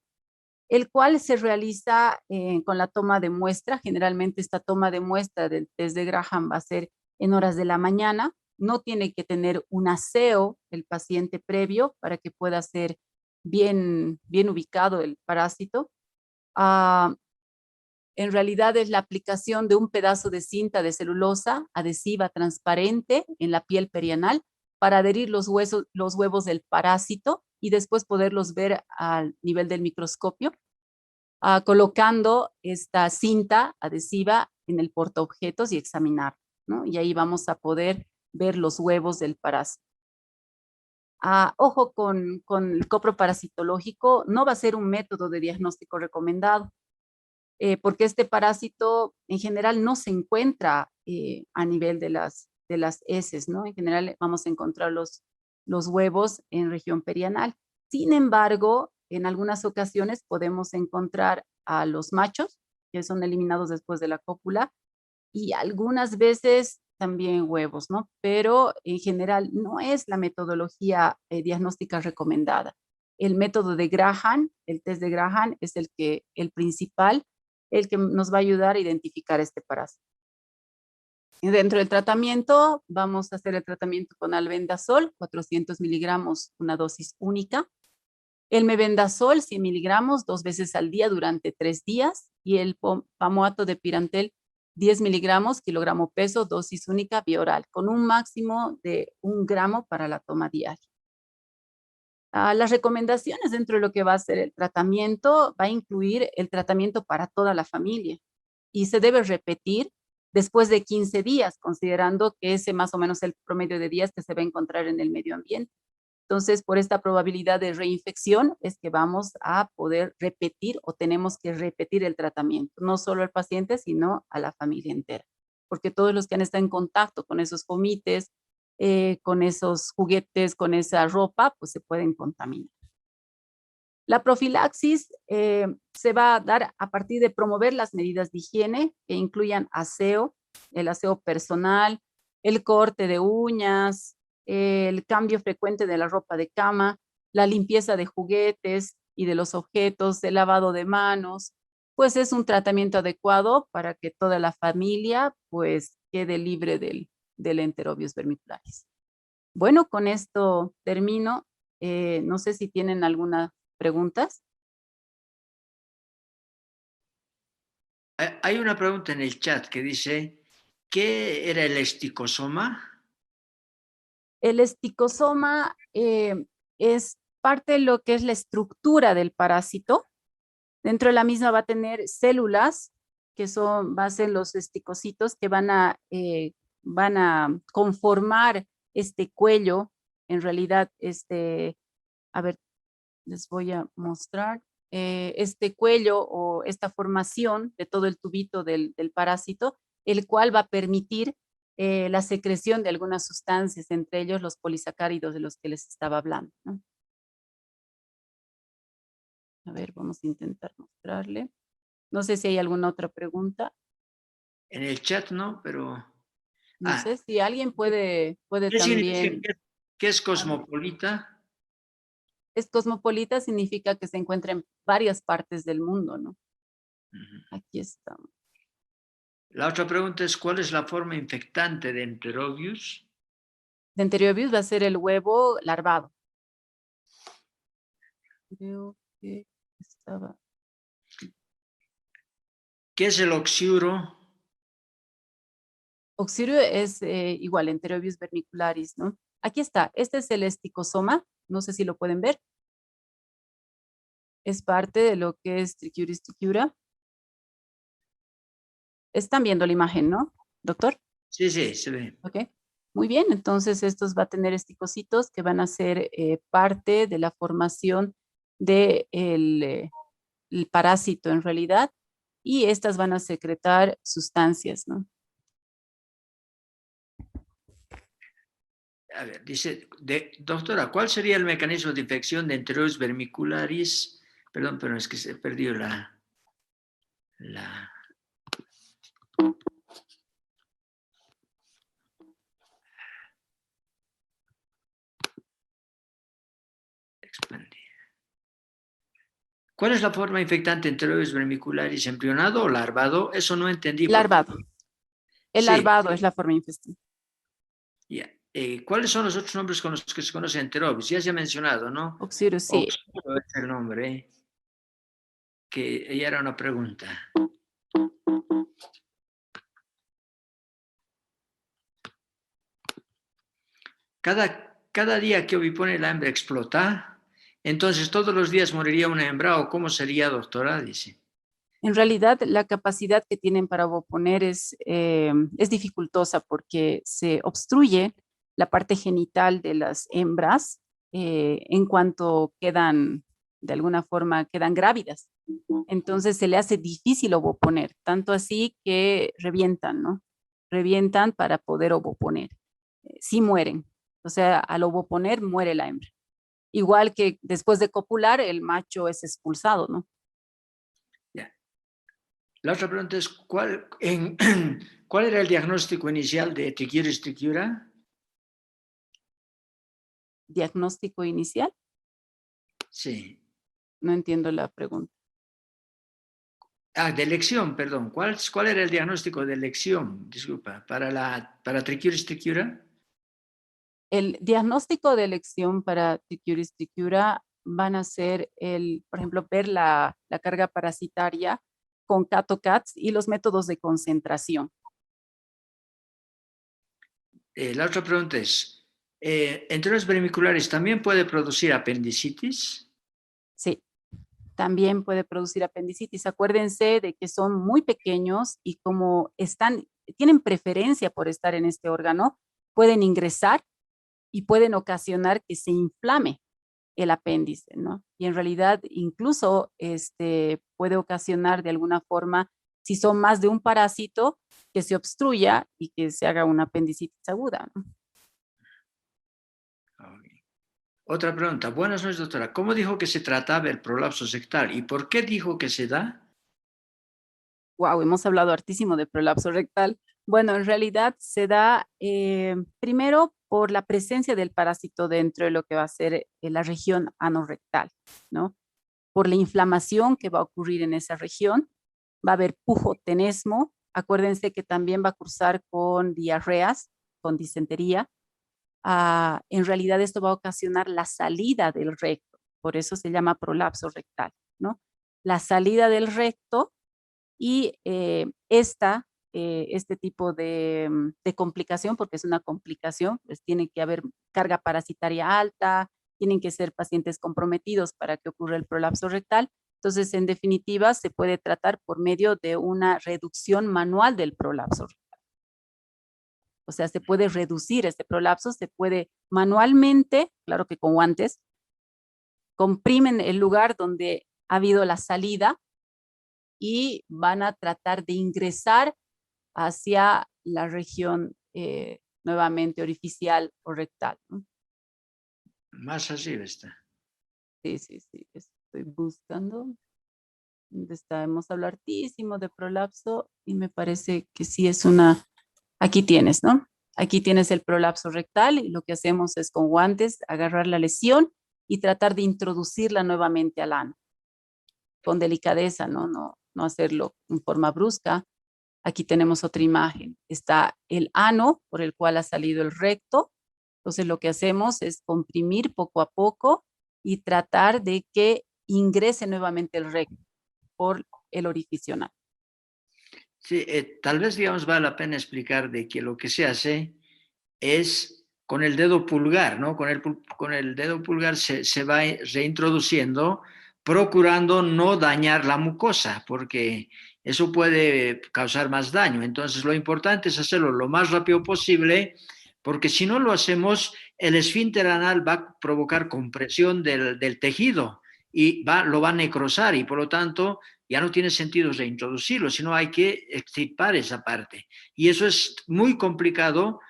el cual se realiza con la toma de muestra. Generalmente esta toma de muestra del test de Graham va a ser en horas de la mañana. No tiene que tener un aseo el paciente previo para que pueda ser bien ubicado el parásito. En realidad es la aplicación de un pedazo de cinta de celulosa adhesiva transparente en la piel perianal para adherir los huevos del parásito y después poderlos ver al nivel del microscopio, colocando esta cinta adhesiva en el portaobjetos y examinar, ¿no? Y ahí vamos a poder ver los huevos del parásito. Ojo con el coproparasitológico, no va a ser un método de diagnóstico recomendado, porque este parásito en general no se encuentra a nivel de las heces, ¿no? En general vamos a encontrar los huevos en región perianal. Sin embargo, en algunas ocasiones podemos encontrar a los machos, que son eliminados después de la cópula, y algunas veces también huevos, ¿no? Pero en general no es la metodología diagnóstica recomendada. El método de Graham, el test de Graham, es el principal, el que nos va a ayudar a identificar este parásito. Y dentro del tratamiento, vamos a hacer el tratamiento con albendazol, 400 miligramos, una dosis única. El mebendazol, 100 miligramos, 2 veces al día durante 3 días. Y el pamoato de pirantel, 10 miligramos, kilogramo peso, dosis única, vía oral, con un máximo de 1 gramo para la toma diaria. Las recomendaciones dentro de lo que va a ser el tratamiento, va a incluir el tratamiento para toda la familia y se debe repetir después de 15 días, considerando que ese más o menos es el promedio de días que se va a encontrar en el medio ambiente. Entonces, por esta probabilidad de reinfección es que vamos a poder repetir o tenemos que repetir el tratamiento, no solo al paciente, sino a la familia entera, porque todos los que han estado en contacto con esos fomites, con esos juguetes, con esa ropa, pues se pueden contaminar. La profilaxis se va a dar a partir de promover las medidas de higiene que incluyan aseo, el aseo personal, el corte de uñas, el cambio frecuente de la ropa de cama, la limpieza de juguetes y de los objetos, el lavado de manos, pues es un tratamiento adecuado para que toda la familia pues quede libre del enterobius vermicularis. Bueno, con esto termino No sé si tienen algunas preguntas. Hay una pregunta en el chat que dice, ¿qué era el esticosoma? El esticosoma es parte de lo que es la estructura del parásito. Dentro de la misma va a tener células que va a ser los esticocitos que van a conformar este cuello. En realidad, a ver, les voy a mostrar este cuello o esta formación de todo el tubito del parásito, el cual va a permitir la secreción de algunas sustancias, entre ellos los polisacáridos de los que les estaba hablando, ¿no? A ver, vamos a intentar mostrarle. No sé si hay alguna otra pregunta. En el chat no, pero... No sé si alguien puede ¿Qué significa también. qué es cosmopolita? Es cosmopolita, significa que se encuentra en varias partes del mundo, ¿no? Aquí estamos. La otra pregunta es, ¿cuál es la forma infectante de Enterobius? De Enterobius va a ser el huevo larvado. Creo que estaba. ¿Qué es el oxiuro? Oxirio es igual, Enterobius vermicularis, ¿no? Aquí está, este es el esticosoma, no sé si lo pueden ver. Es parte de lo que es Trichuris trichiura. Están viendo la imagen, ¿no, doctor? Sí, sí, se ve. Ok, muy bien, entonces estos va a tener esticocitos que van a ser parte de la formación del el parásito en realidad, y estas van a secretar sustancias, ¿no? A ver, dice, doctora, ¿cuál sería el mecanismo de infección de Enterobius vermicularis? Perdón, pero es que se perdió la... Expandir. ¿Cuál es la forma infectante de Enterobius vermicularis? ¿Embrionado o larvado? Eso no entendí. Larvado. El Sí, larvado es la forma infestada. ya. ¿Cuáles son los otros nombres con los que se conoce Enterobius? Ya se ha mencionado, ¿no? Oxirio, sí. Oxiuro es el nombre, que ella era una pregunta. Cada día que ovipone la hembra explota, entonces todos los días moriría una hembra, ¿o cómo sería, doctora? Dice. En realidad, la capacidad que tienen para ovoponer es dificultosa porque se obstruye la parte genital de las hembras en cuanto quedan, de alguna forma, quedan grávidas. Entonces se le hace difícil ovoponer, tanto así que revientan, ¿no? Revientan para poder ovoponer. Sí mueren. O sea, al ovoponer muere la hembra. Igual que después de copular, el macho es expulsado, ¿no? Ya. La otra pregunta es, ¿cuál era el diagnóstico inicial de Trichuris trichiura? Diagnóstico inicial. Sí. No entiendo la pregunta. De elección, perdón. ¿Cuál era el diagnóstico de elección? Disculpa, para Trichuris trichiura. El diagnóstico de elección para Trichuris trichiura van a ser por ejemplo, ver la carga parasitaria con CAT-OCATs y los métodos de concentración. La otra pregunta es, ¿Enterobius vermicularis también puede producir apendicitis? Sí, también puede producir apendicitis. Acuérdense de que son muy pequeños y como tienen preferencia por estar en este órgano, pueden ingresar y pueden ocasionar que se inflame el apéndice, ¿no? Y en realidad incluso puede ocasionar de alguna forma, si son más de un parásito, que se obstruya y que se haga una apendicitis aguda, ¿no? Okay. Otra pregunta. Buenas noches, doctora. ¿Cómo dijo que se trataba el prolapso rectal y por qué dijo que se da? Wow, hemos hablado hartísimo de prolapso rectal. Bueno, en realidad se da primero por la presencia del parásito dentro de lo que va a ser la región anorrectal, ¿no? Por la inflamación que va a ocurrir en esa región, va a haber pujotenesmo. Acuérdense que también va a cursar con diarreas, con disentería. en realidad esto va a ocasionar la salida del recto. Por eso se llama prolapso rectal, ¿no? La salida del recto y este tipo de complicación, porque es una complicación, pues tiene que haber carga parasitaria alta, tienen que ser pacientes comprometidos para que ocurra el prolapso rectal. Entonces, en definitiva, se puede tratar por medio de una reducción manual del prolapso rectal. O sea, se puede reducir este prolapso, se puede manualmente, claro que con guantes, comprimen el lugar donde ha habido la salida y van a tratar de ingresar hacia la región nuevamente orificial o rectal, ¿no? Más arriba está. Sí, estoy buscando. ¿Dónde está? Hemos hablado hartísimo de prolapso y me parece que sí es una... Aquí tienes, ¿no? Aquí tienes el prolapso rectal y lo que hacemos es con guantes agarrar la lesión y tratar de introducirla nuevamente al ano. Con delicadeza, ¿no? No hacerlo en forma brusca. Aquí tenemos otra imagen. Está el ano por el cual ha salido el recto. Entonces lo que hacemos es comprimir poco a poco y tratar de que ingrese nuevamente el recto por el orificio anal. Sí, tal vez, digamos, vale la pena explicar de que lo que se hace es con el dedo pulgar, ¿no? Con el dedo pulgar se va reintroduciendo, procurando no dañar la mucosa, porque eso puede causar más daño. Entonces, lo importante es hacerlo lo más rápido posible, porque si no lo hacemos, el esfínter anal va a provocar compresión del tejido y lo va a necrosar y por lo tanto ya no tiene sentido reintroducirlo, sino hay que extirpar esa parte. Y eso es muy complicado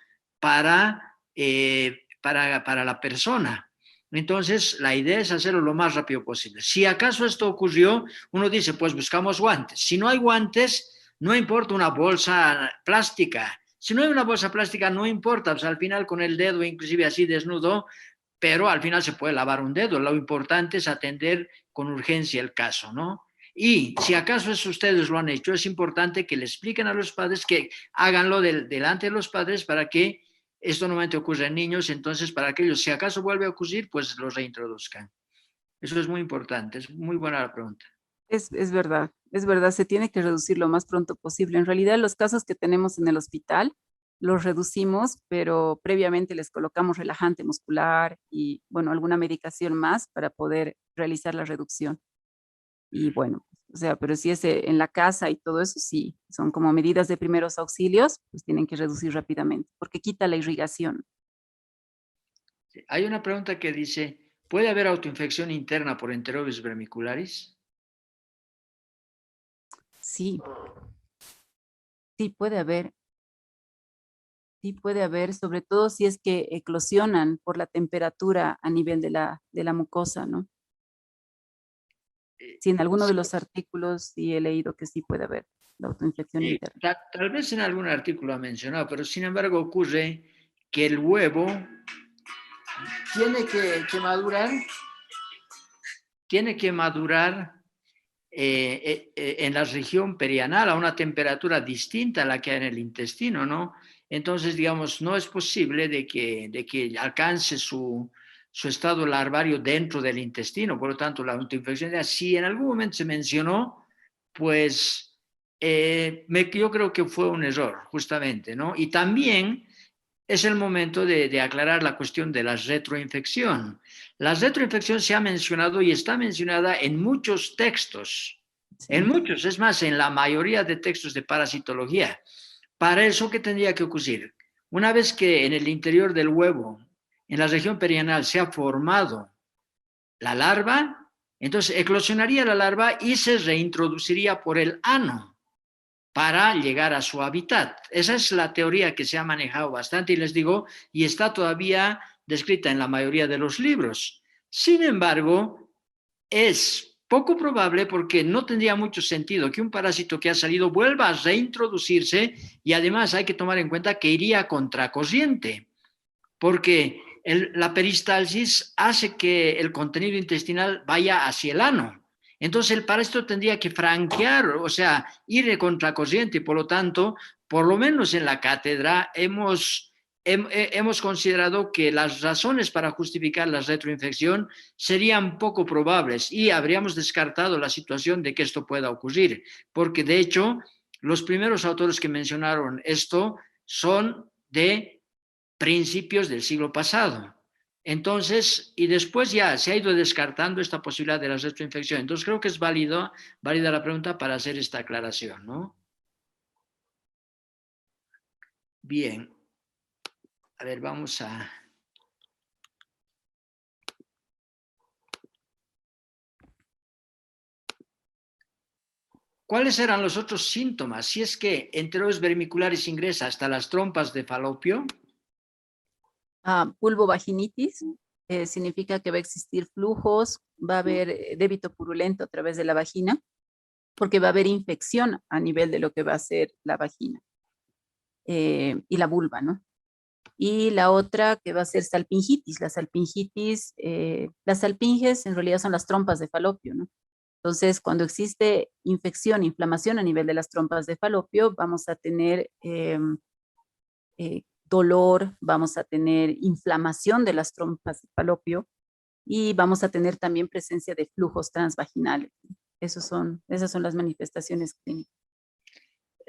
para la persona. Entonces, la idea es hacerlo lo más rápido posible. Si acaso esto ocurrió, uno dice, pues buscamos guantes. Si no hay guantes, no importa una bolsa plástica. Si no hay una bolsa plástica, no importa. Pues al final con el dedo, inclusive así desnudo, pero al final se puede lavar un dedo. Lo importante es atender con urgencia el caso, ¿no? Y si acaso eso ustedes lo han hecho, es importante que le expliquen a los padres que háganlo delante de los padres para que esto normalmente ocurre en niños, entonces para que ellos, si acaso vuelve a ocurrir, pues los reintroduzcan. Eso es muy importante, es muy buena la pregunta. Es verdad, se tiene que reducir lo más pronto posible. En realidad, los casos que tenemos en el hospital los reducimos, pero previamente les colocamos relajante muscular y, bueno, alguna medicación más para poder realizar la reducción. Y bueno, o sea, pero si es en la casa y todo eso, sí, son como medidas de primeros auxilios, pues tienen que reducir rápidamente, porque quita la irrigación. Hay una pregunta que dice, ¿puede haber autoinfección interna por Enterobius vermicularis? Sí, sí puede haber. Sí puede haber, sobre todo si es que eclosionan por la temperatura a nivel de la mucosa, ¿no? Sí, en alguno de los artículos sí he leído que sí puede haber la autoinfección interna. Tal vez en algún artículo ha mencionado, pero sin embargo ocurre que el huevo tiene que madurar en la región perianal a una temperatura distinta a la que hay en el intestino, ¿no? Entonces, digamos, no es posible de que alcance su estado larvario dentro del intestino. Por lo tanto, la autoinfección, si en algún momento se mencionó, pues yo creo que fue un error, justamente, ¿no? Y también es el momento de aclarar la cuestión de la retroinfección. La retroinfección se ha mencionado y está mencionada en muchos textos, Sí. en muchos, es más, en la mayoría de textos de parasitología. Para eso, ¿qué tendría que ocurrir? Una vez que en el interior del huevo, en la región perianal, se ha formado la larva, entonces eclosionaría la larva y se reintroduciría por el ano para llegar a su hábitat. Esa es la teoría que se ha manejado bastante y les digo, y está todavía descrita en la mayoría de los libros. Sin embargo, es poco probable porque no tendría mucho sentido que un parásito que ha salido vuelva a reintroducirse y además hay que tomar en cuenta que iría a contracorriente, porque la peristalsis hace que el contenido intestinal vaya hacia el ano. Entonces el parásito tendría que franquear, o sea, ir de contracorriente. Por lo tanto, por lo menos en la cátedra hemos hemos considerado que las razones para justificar la retroinfección serían poco probables y habríamos descartado la situación de que esto pueda ocurrir, porque de hecho los primeros autores que mencionaron esto son de principios del siglo pasado. Entonces, y después ya se ha ido descartando esta posibilidad de la retroinfección. Entonces creo que es válida la pregunta para hacer esta aclaración, ¿no? Bien. A ver, vamos a... ¿Cuáles eran los otros síntomas? Si es que enteroides vermiculares ingresa hasta las trompas de falopio. Vulvovaginitis significa que va a existir flujos, va a haber débito purulento a través de la vagina, porque va a haber infección a nivel de lo que va a ser la vagina y la vulva, ¿no? Y la otra que va a ser salpingitis. La salpingitis, las salpinges en realidad son las trompas de falopio, ¿no? Entonces, cuando existe infección, inflamación a nivel de las trompas de falopio, vamos a tener dolor, vamos a tener inflamación de las trompas de falopio y vamos a tener también presencia de flujos transvaginales. Esas son las manifestaciones clínicas.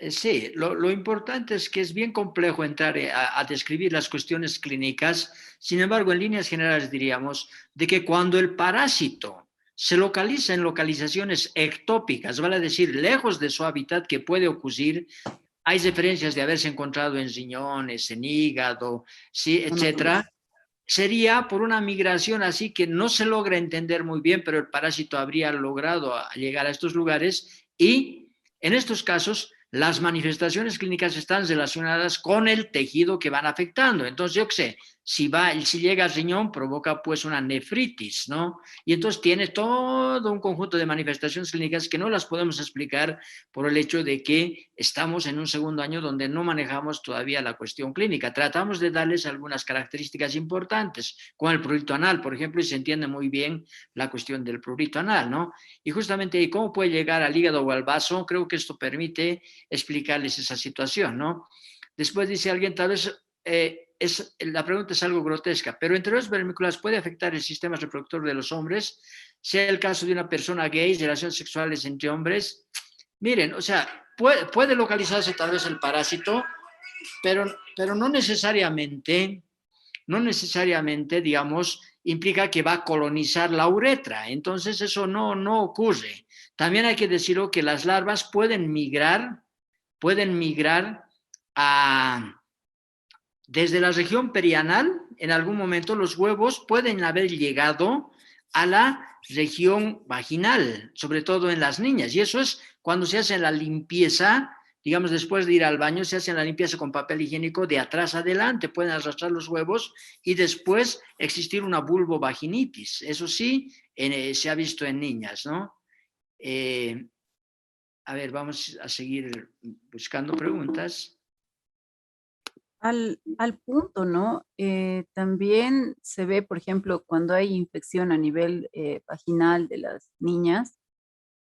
Sí, lo importante es que es bien complejo entrar a describir las cuestiones clínicas. Sin embargo, en líneas generales diríamos de que cuando el parásito se localiza en localizaciones ectópicas, vale decir, lejos de su hábitat, que puede ocurrir, hay referencias de haberse encontrado en riñones, en hígado, sí, etcétera. Sería por una migración así que no se logra entender muy bien, pero el parásito habría logrado llegar a estos lugares y en estos casos las manifestaciones clínicas están relacionadas con el tejido que van afectando. Entonces, yo qué sé, si llega al riñón, provoca pues una nefritis, ¿no? Y entonces tiene todo un conjunto de manifestaciones clínicas que no las podemos explicar por el hecho de que estamos en un segundo año donde no manejamos todavía la cuestión clínica. Tratamos de darles algunas características importantes, con el prurito anal, por ejemplo, y se entiende muy bien la cuestión del prurito anal, ¿no? Y justamente cómo puede llegar al hígado o al vaso, creo que esto permite explicarles esa situación, ¿no? Después dice alguien, tal vez la pregunta es algo grotesca, pero enteroides vermiculares puede afectar el sistema reproductor de los hombres, sea el caso de una persona gay, relaciones sexuales entre hombres. Miren, o sea, puede localizarse tal vez el parásito, pero no necesariamente, digamos, implica que va a colonizar la uretra. Entonces eso no ocurre. También hay que decirlo que las larvas pueden migrar desde la región perianal. En algún momento los huevos pueden haber llegado a la región vaginal, sobre todo en las niñas. Y eso es cuando se hace la limpieza, digamos, después de ir al baño, se hace la limpieza con papel higiénico de atrás adelante, pueden arrastrar los huevos y después existir una vulvovaginitis. Eso sí, se ha visto en niñas, ¿no? A ver, vamos a seguir buscando preguntas. Al punto, ¿no? También se ve, por ejemplo, cuando hay infección a nivel vaginal de las niñas,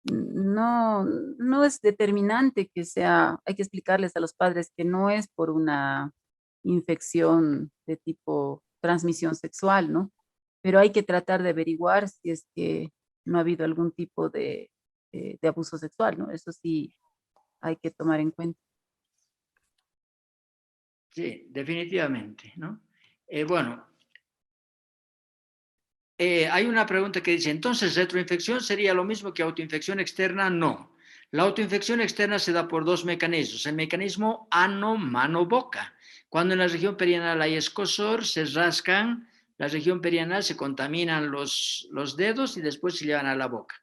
no es determinante que sea, hay que explicarles a los padres que no es por una infección de tipo transmisión sexual, ¿no? Pero hay que tratar de averiguar si es que no ha habido algún tipo de abuso sexual, ¿no? Eso sí hay que tomar en cuenta. Sí, definitivamente, ¿no? Bueno, hay una pregunta que dice, entonces, ¿retroinfección sería lo mismo que autoinfección externa? No. La autoinfección externa se da por dos mecanismos. El mecanismo ano-mano-boca. Cuando en la región perianal hay escozor, se rascan la región perianal, se contaminan los dedos y después se llevan a la boca.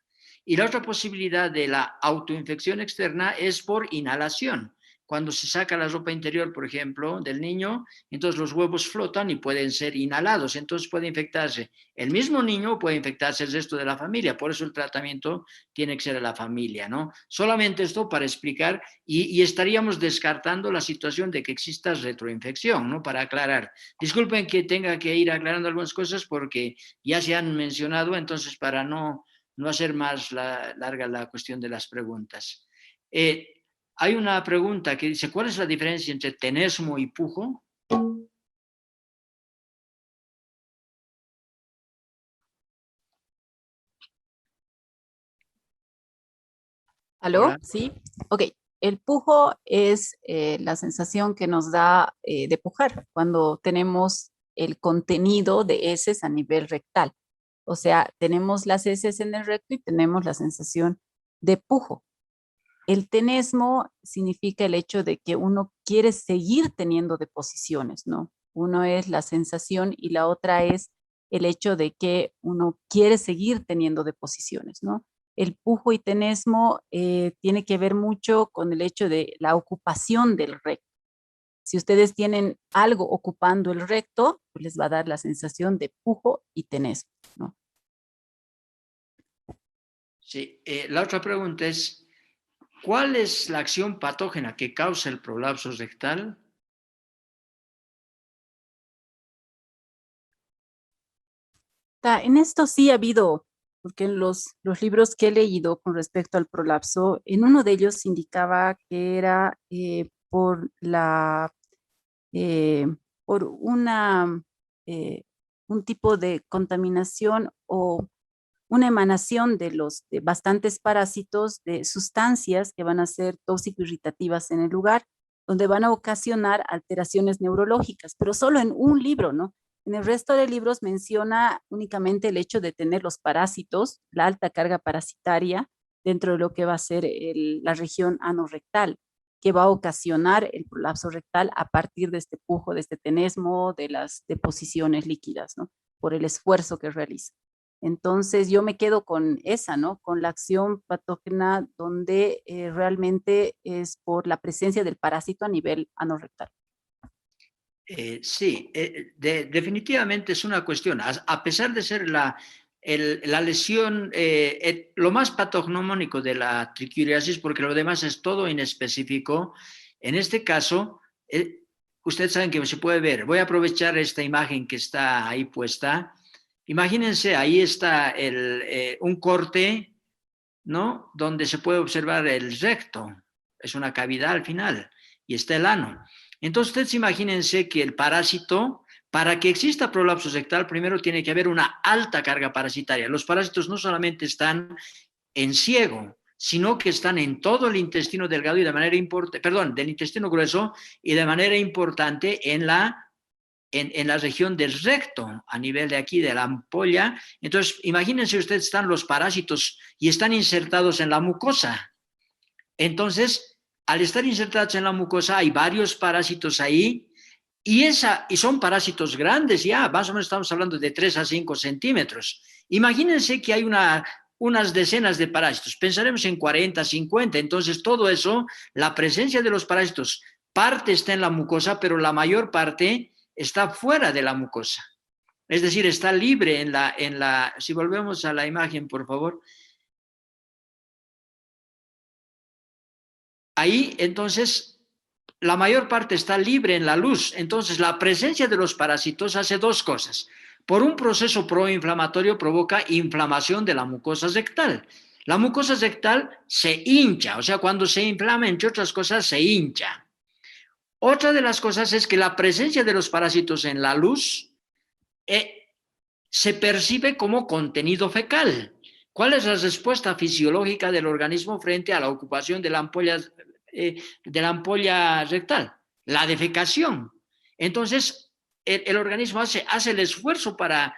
Y la otra posibilidad de la autoinfección externa es por inhalación. Cuando se saca la ropa interior, por ejemplo, del niño, entonces los huevos flotan y pueden ser inhalados. Entonces puede infectarse el mismo niño o puede infectarse el resto de la familia. Por eso el tratamiento tiene que ser a la familia, ¿no? Solamente esto para explicar y estaríamos descartando la situación de que exista retroinfección, ¿no? Para aclarar. Disculpen que tenga que ir aclarando algunas cosas porque ya se han mencionado, entonces para no hacer más larga la cuestión de las preguntas. Hay una pregunta que dice, ¿cuál es la diferencia entre tenesmo y pujo? ¿Aló? Hola. Sí. Ok. El pujo es la sensación que nos da de pujar cuando tenemos el contenido de heces a nivel rectal. O sea, tenemos las heces en el recto y tenemos la sensación de pujo. El tenesmo significa el hecho de que uno quiere seguir teniendo deposiciones, ¿no? Uno es la sensación y la otra es el hecho de que uno quiere seguir teniendo deposiciones, ¿no? El pujo y tenesmo tiene que ver mucho con el hecho de la ocupación del recto. Si ustedes tienen algo ocupando el recto, pues les va a dar la sensación de pujo y tenesmo, ¿no? Sí, la otra pregunta es, ¿cuál es la acción patógena que causa el prolapso rectal? En esto sí ha habido, porque en los libros que he leído con respecto al prolapso, en uno de ellos indicaba que era eh, por un tipo de contaminación o una emanación de bastantes parásitos, de sustancias que van a ser tóxico-irritativas en el lugar, donde van a ocasionar alteraciones neurológicas, pero solo en un libro, ¿no? En el resto de libros menciona únicamente el hecho de tener los parásitos, la alta carga parasitaria dentro de lo que va a ser la región anorrectal, que va a ocasionar el prolapso rectal a partir de este pujo, de este tenesmo, de las deposiciones líquidas, ¿no? Por el esfuerzo que realiza. Entonces yo me quedo con esa, ¿no? Con la acción patógena donde realmente es por la presencia del parásito a nivel anorrectal. Sí, definitivamente es una cuestión. A pesar de ser la lesión, lo más patognomónico de la triquiuriasis, porque lo demás es todo inespecífico, en este caso, ustedes saben que se puede ver. Voy a aprovechar esta imagen que está ahí puesta. Imagínense, ahí está un corte, ¿no? Donde se puede observar el recto. Es una cavidad al final y está el ano. Entonces, ustedes imagínense que el parásito, para que exista prolapso rectal, primero tiene que haber una alta carga parasitaria. Los parásitos no solamente están en ciego, sino que están en todo el intestino delgado y de manera importante, perdón, del intestino grueso y de manera importante en la región del recto, a nivel de aquí, de la ampolla. Entonces, imagínense ustedes, están los parásitos y están insertados en la mucosa. Entonces, al estar insertados en la mucosa, hay varios parásitos ahí y son parásitos grandes ya, más o menos estamos hablando de 3 a 5 centímetros. Imagínense que hay unas decenas de parásitos, pensaremos en 40, 50, entonces todo eso, la presencia de los parásitos, parte está en la mucosa, pero la mayor parte está fuera de la mucosa. Es decir, está libre si volvemos a la imagen, por favor. Ahí, entonces, la mayor parte está libre en la luz. Entonces, la presencia de los parásitos hace dos cosas. Por un proceso proinflamatorio provoca inflamación de la mucosa rectal. La mucosa rectal se hincha, o sea, cuando se inflama, entre otras cosas, se hincha. Otra de las cosas es que la presencia de los parásitos en la luz se percibe como contenido fecal. ¿Cuál es la respuesta fisiológica del organismo frente a la ocupación de la ampolla rectal? La defecación. Entonces, el organismo hace el esfuerzo para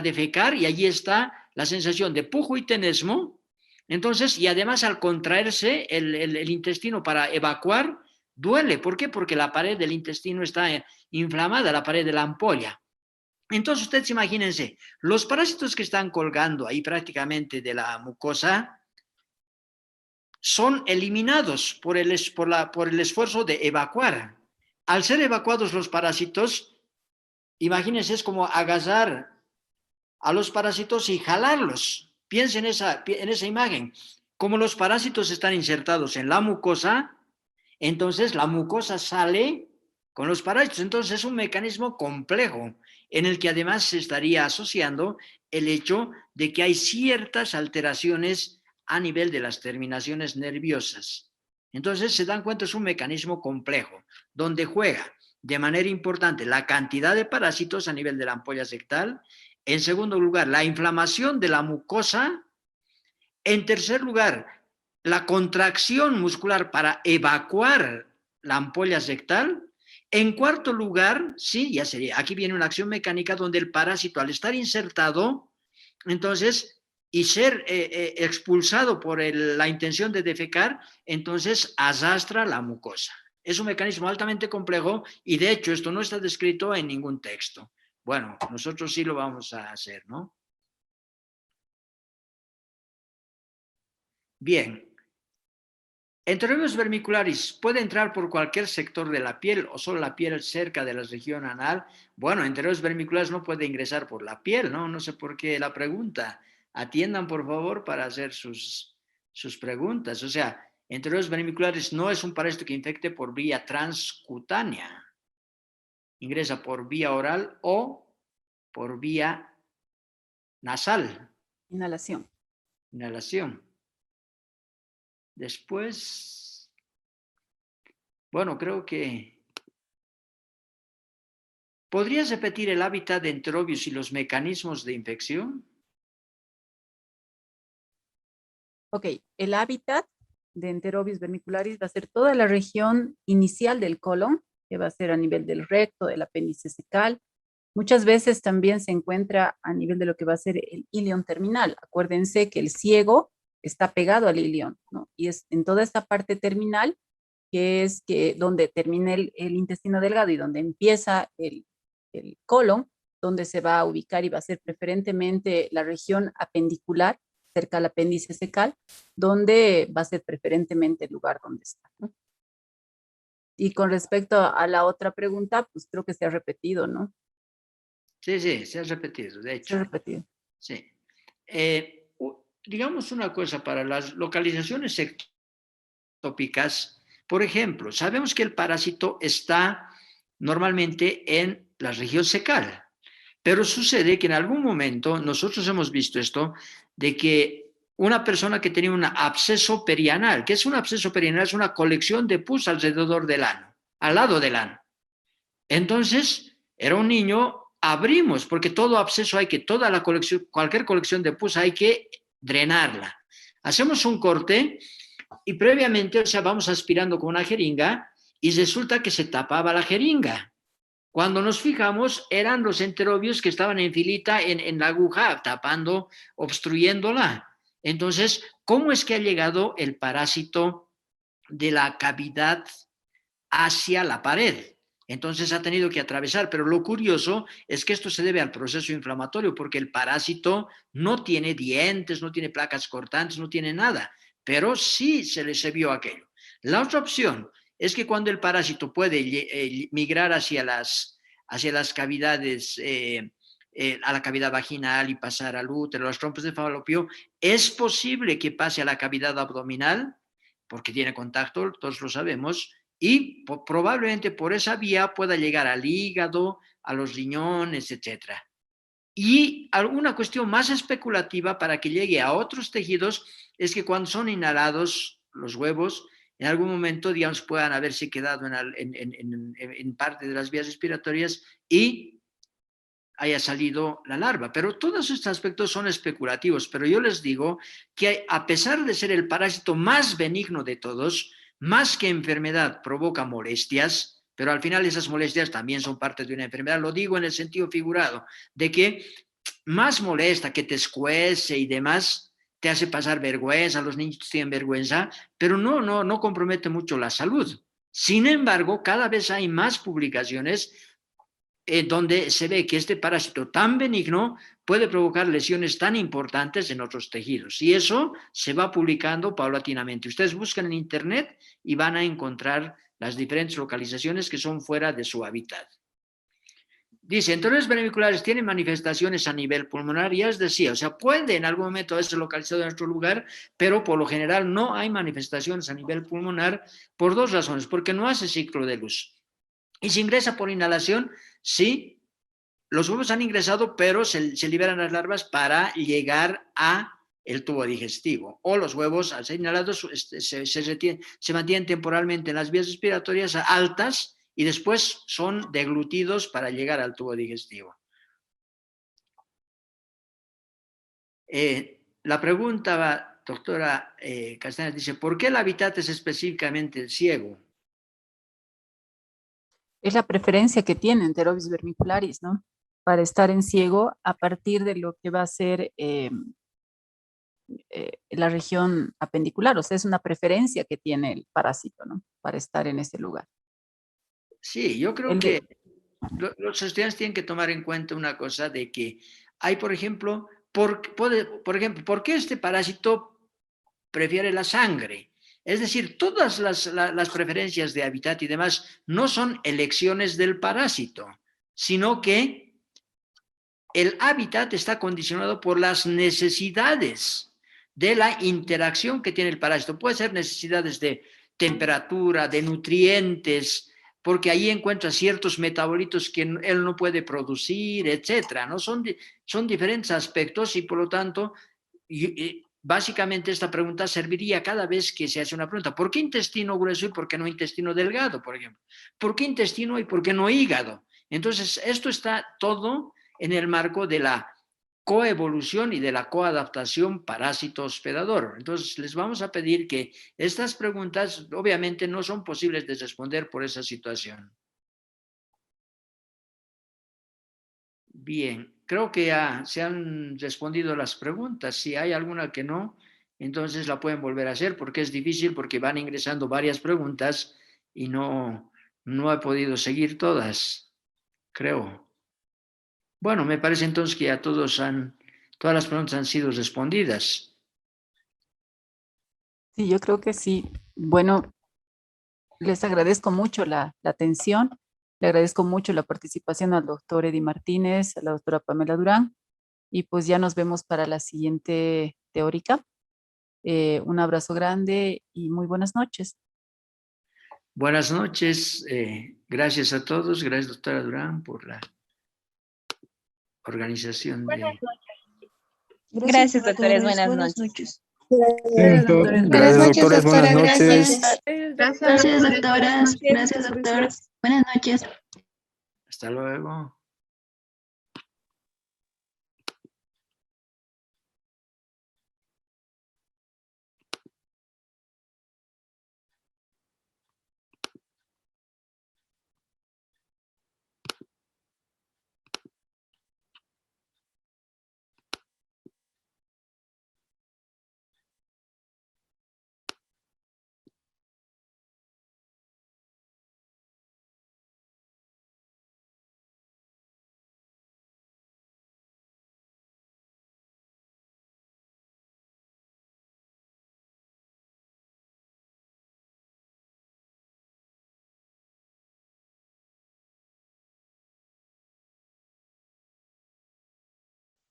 defecar y allí está la sensación de pujo y tenesmo. Entonces, y además al contraerse el intestino para evacuar, duele. ¿Por qué? Porque la pared del intestino está inflamada, la pared de la ampolla. Entonces, ustedes imagínense, los parásitos que están colgando ahí prácticamente de la mucosa son eliminados por el esfuerzo de evacuar. Al ser evacuados los parásitos, imagínense, es como agarrar a los parásitos y jalarlos. Piensen en esa imagen. Como los parásitos están insertados en la mucosa, entonces la mucosa sale con los parásitos. Entonces es un mecanismo complejo en el que además se estaría asociando el hecho de que hay ciertas alteraciones a nivel de las terminaciones nerviosas. Entonces se dan cuenta, es un mecanismo complejo, donde juega de manera importante la cantidad de parásitos a nivel de la ampolla rectal. En segundo lugar, la inflamación de la mucosa. En tercer lugar, la contracción muscular para evacuar la ampolla rectal. En cuarto lugar, sí, ya sería, aquí viene una acción mecánica donde el parásito, al estar insertado, entonces, y ser expulsado por la intención de defecar, entonces arrastra la mucosa. Es un mecanismo altamente complejo y de hecho esto no está descrito en ningún texto. Bueno, nosotros sí lo vamos a hacer, ¿no? Bien. Enterobius vermicularis puede entrar por cualquier sector de la piel o solo la piel cerca de la región anal. Bueno, enterobius vermicularis no puede ingresar por la piel, ¿no? No sé por qué la pregunta. Atiendan, por favor, para hacer sus preguntas. O sea, enterobius vermicularis no es un parásito que infecte por vía transcutánea. Ingresa por vía oral o por vía nasal. Inhalación. Inhalación. Después, bueno, creo que... ¿Podrías repetir el hábitat de Enterobius y los mecanismos de infección? Ok, el hábitat de Enterobius vermicularis va a ser toda la región inicial del colon, que va a ser a nivel del recto, del apéndice fecal. Muchas veces también se encuentra a nivel de lo que va a ser el ilion terminal. Acuérdense que el ciego está pegado al ilion, ¿no? Y es en toda esta parte terminal, que es donde termina el intestino delgado y donde empieza el colon, donde se va a ubicar y va a ser preferentemente la región apendicular, cerca al apéndice fecal, donde va a ser preferentemente el lugar donde está, ¿no? Y con respecto a la otra pregunta, pues creo que se ha repetido, ¿no? Sí, sí, se ha repetido, de Se ha hecho. repetido. Sí. Digamos una cosa, para las localizaciones ectópicas, por ejemplo, sabemos que el parásito está normalmente en la región fecal, pero sucede que en algún momento, nosotros hemos visto esto, de que una persona que tenía un absceso perianal, ¿qué es un absceso perianal? Es una colección de pus alrededor del ano, al lado del ano. Entonces, era un niño, abrimos, porque todo absceso hay que, toda la colección, cualquier colección de pus hay que drenarla. Hacemos un corte y previamente, o sea, vamos aspirando con una jeringa y resulta que se tapaba la jeringa. Cuando nos fijamos, eran los enterobios que estaban en filita en la aguja, tapando, obstruyéndola. Entonces, ¿cómo es que ha llegado el parásito de la cavidad hacia la pared? Entonces ha tenido que atravesar, pero lo curioso es que esto se debe al proceso inflamatorio, porque el parásito no tiene dientes, no tiene placas cortantes, no tiene nada, pero sí se le vio aquello. La otra opción es que cuando el parásito puede migrar hacia las cavidades, a la cavidad vaginal y pasar al útero, las trompas de falopio, es posible que pase a la cavidad abdominal, porque tiene contacto, todos lo sabemos, y probablemente por esa vía pueda llegar al hígado, a los riñones, etc. Y alguna cuestión más especulativa para que llegue a otros tejidos es que cuando son inhalados los huevos, en algún momento, digamos, puedan haberse quedado en parte de las vías respiratorias y haya salido la larva. Pero todos estos aspectos son especulativos. Pero yo les digo que a pesar de ser el parásito más benigno de todos, más que enfermedad provoca molestias, pero al final esas molestias también son parte de una enfermedad. Lo digo en el sentido figurado, de que más molesta, que te escuece y demás, te hace pasar vergüenza, los niños tienen vergüenza, pero no compromete mucho la salud. Sin embargo, cada vez hay más publicaciones donde se ve que este parásito tan benigno puede provocar lesiones tan importantes en otros tejidos. Y eso se va publicando paulatinamente. Ustedes buscan en internet y van a encontrar las diferentes localizaciones que son fuera de su hábitat. Dice, entonces vermiculares tienen manifestaciones a nivel pulmonar, ya os decía, o sea, puede en algún momento haberse localizado en otro lugar, pero por lo general no hay manifestaciones a nivel pulmonar por dos razones, porque no hace ciclo de luz. Y si ingresa por inhalación, sí, los huevos han ingresado, pero se liberan las larvas para llegar a el tubo digestivo. O los huevos, al ser inhalados, se mantienen temporalmente en las vías respiratorias altas y después son deglutidos para llegar al tubo digestivo. La pregunta doctora Castañeda dice, ¿por qué el hábitat es específicamente el ciego? Es la preferencia que tiene Enterobius vermicularis, ¿no? Para estar en ciego a partir de lo que va a ser la región apendicular. O sea, es una preferencia que tiene el parásito, ¿no? Para estar en ese lugar. Sí, yo creo El que de, los estudiantes tienen que tomar en cuenta una cosa de que hay, por ejemplo, por ejemplo, ¿por qué este parásito prefiere la sangre? Es decir, todas las preferencias de hábitat y demás no son elecciones del parásito, sino que el hábitat está condicionado por las necesidades de la interacción que tiene el parásito. Puede ser necesidades de temperatura, de nutrientes, porque ahí encuentra ciertos metabolitos que él no puede producir, etcétera, ¿no? Son diferentes aspectos y por lo tanto, básicamente esta pregunta serviría cada vez que se hace una pregunta. ¿Por qué intestino grueso y por qué no intestino delgado, por ejemplo? ¿Por qué intestino y por qué no hígado? Entonces, esto está todo en el marco de la coevolución y de la coadaptación parásito-hospedador. Entonces, les vamos a pedir que estas preguntas obviamente no son posibles de responder por esa situación. Bien, creo que ya se han respondido las preguntas. Si hay alguna que no, entonces la pueden volver a hacer porque es difícil, porque van ingresando varias preguntas y no he podido seguir todas, creo. Bueno, me parece entonces que todas las preguntas han sido respondidas. sí, yo creo que sí. Bueno, les agradezco mucho la atención, le agradezco mucho la participación al doctor Eddie Martínez, a la doctora Pamela Durán, y pues ya nos vemos para la siguiente teórica. Un abrazo grande y muy buenas noches. Buenas noches, gracias a todos, gracias doctora Durán por la organización de... Gracias, doctores. Buenas noches. Gracias, doctores. Gracias, doctores. Buenas Gracias. noches. Gracias, doctoras. Gracias, doctor. Buenas noches. Hasta luego.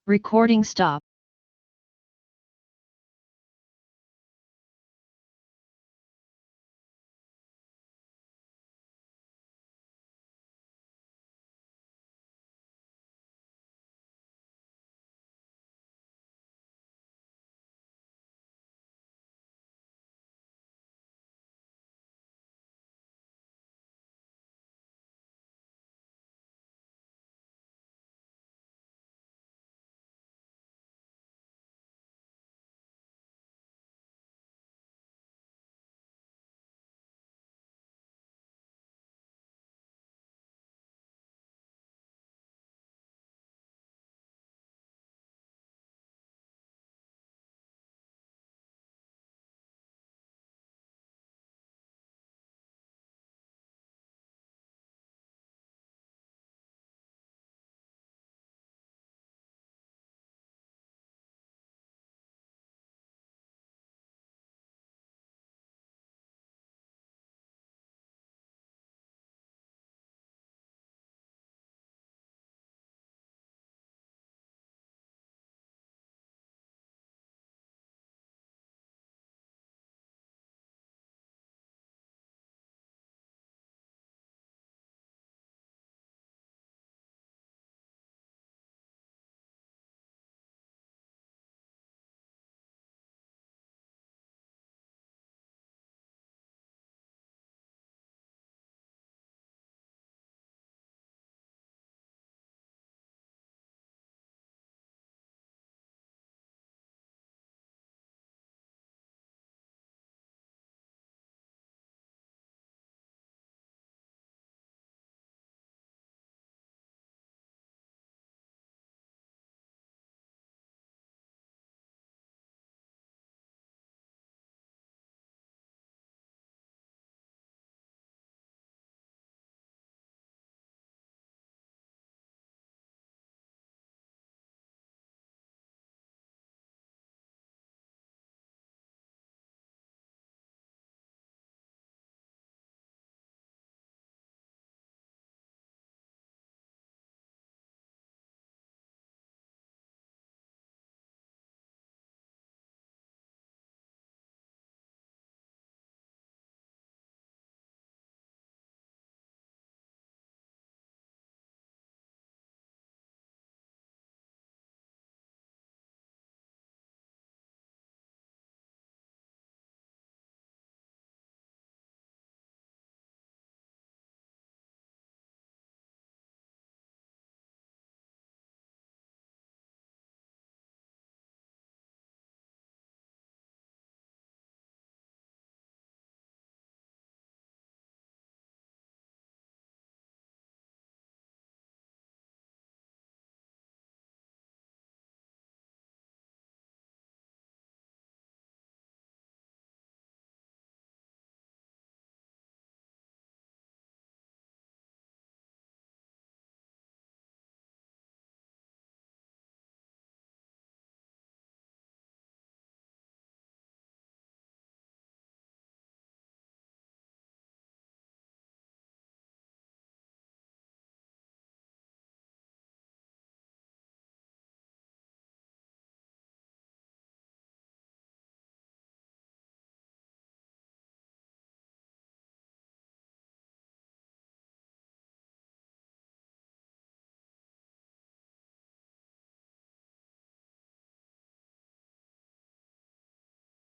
Recording stop.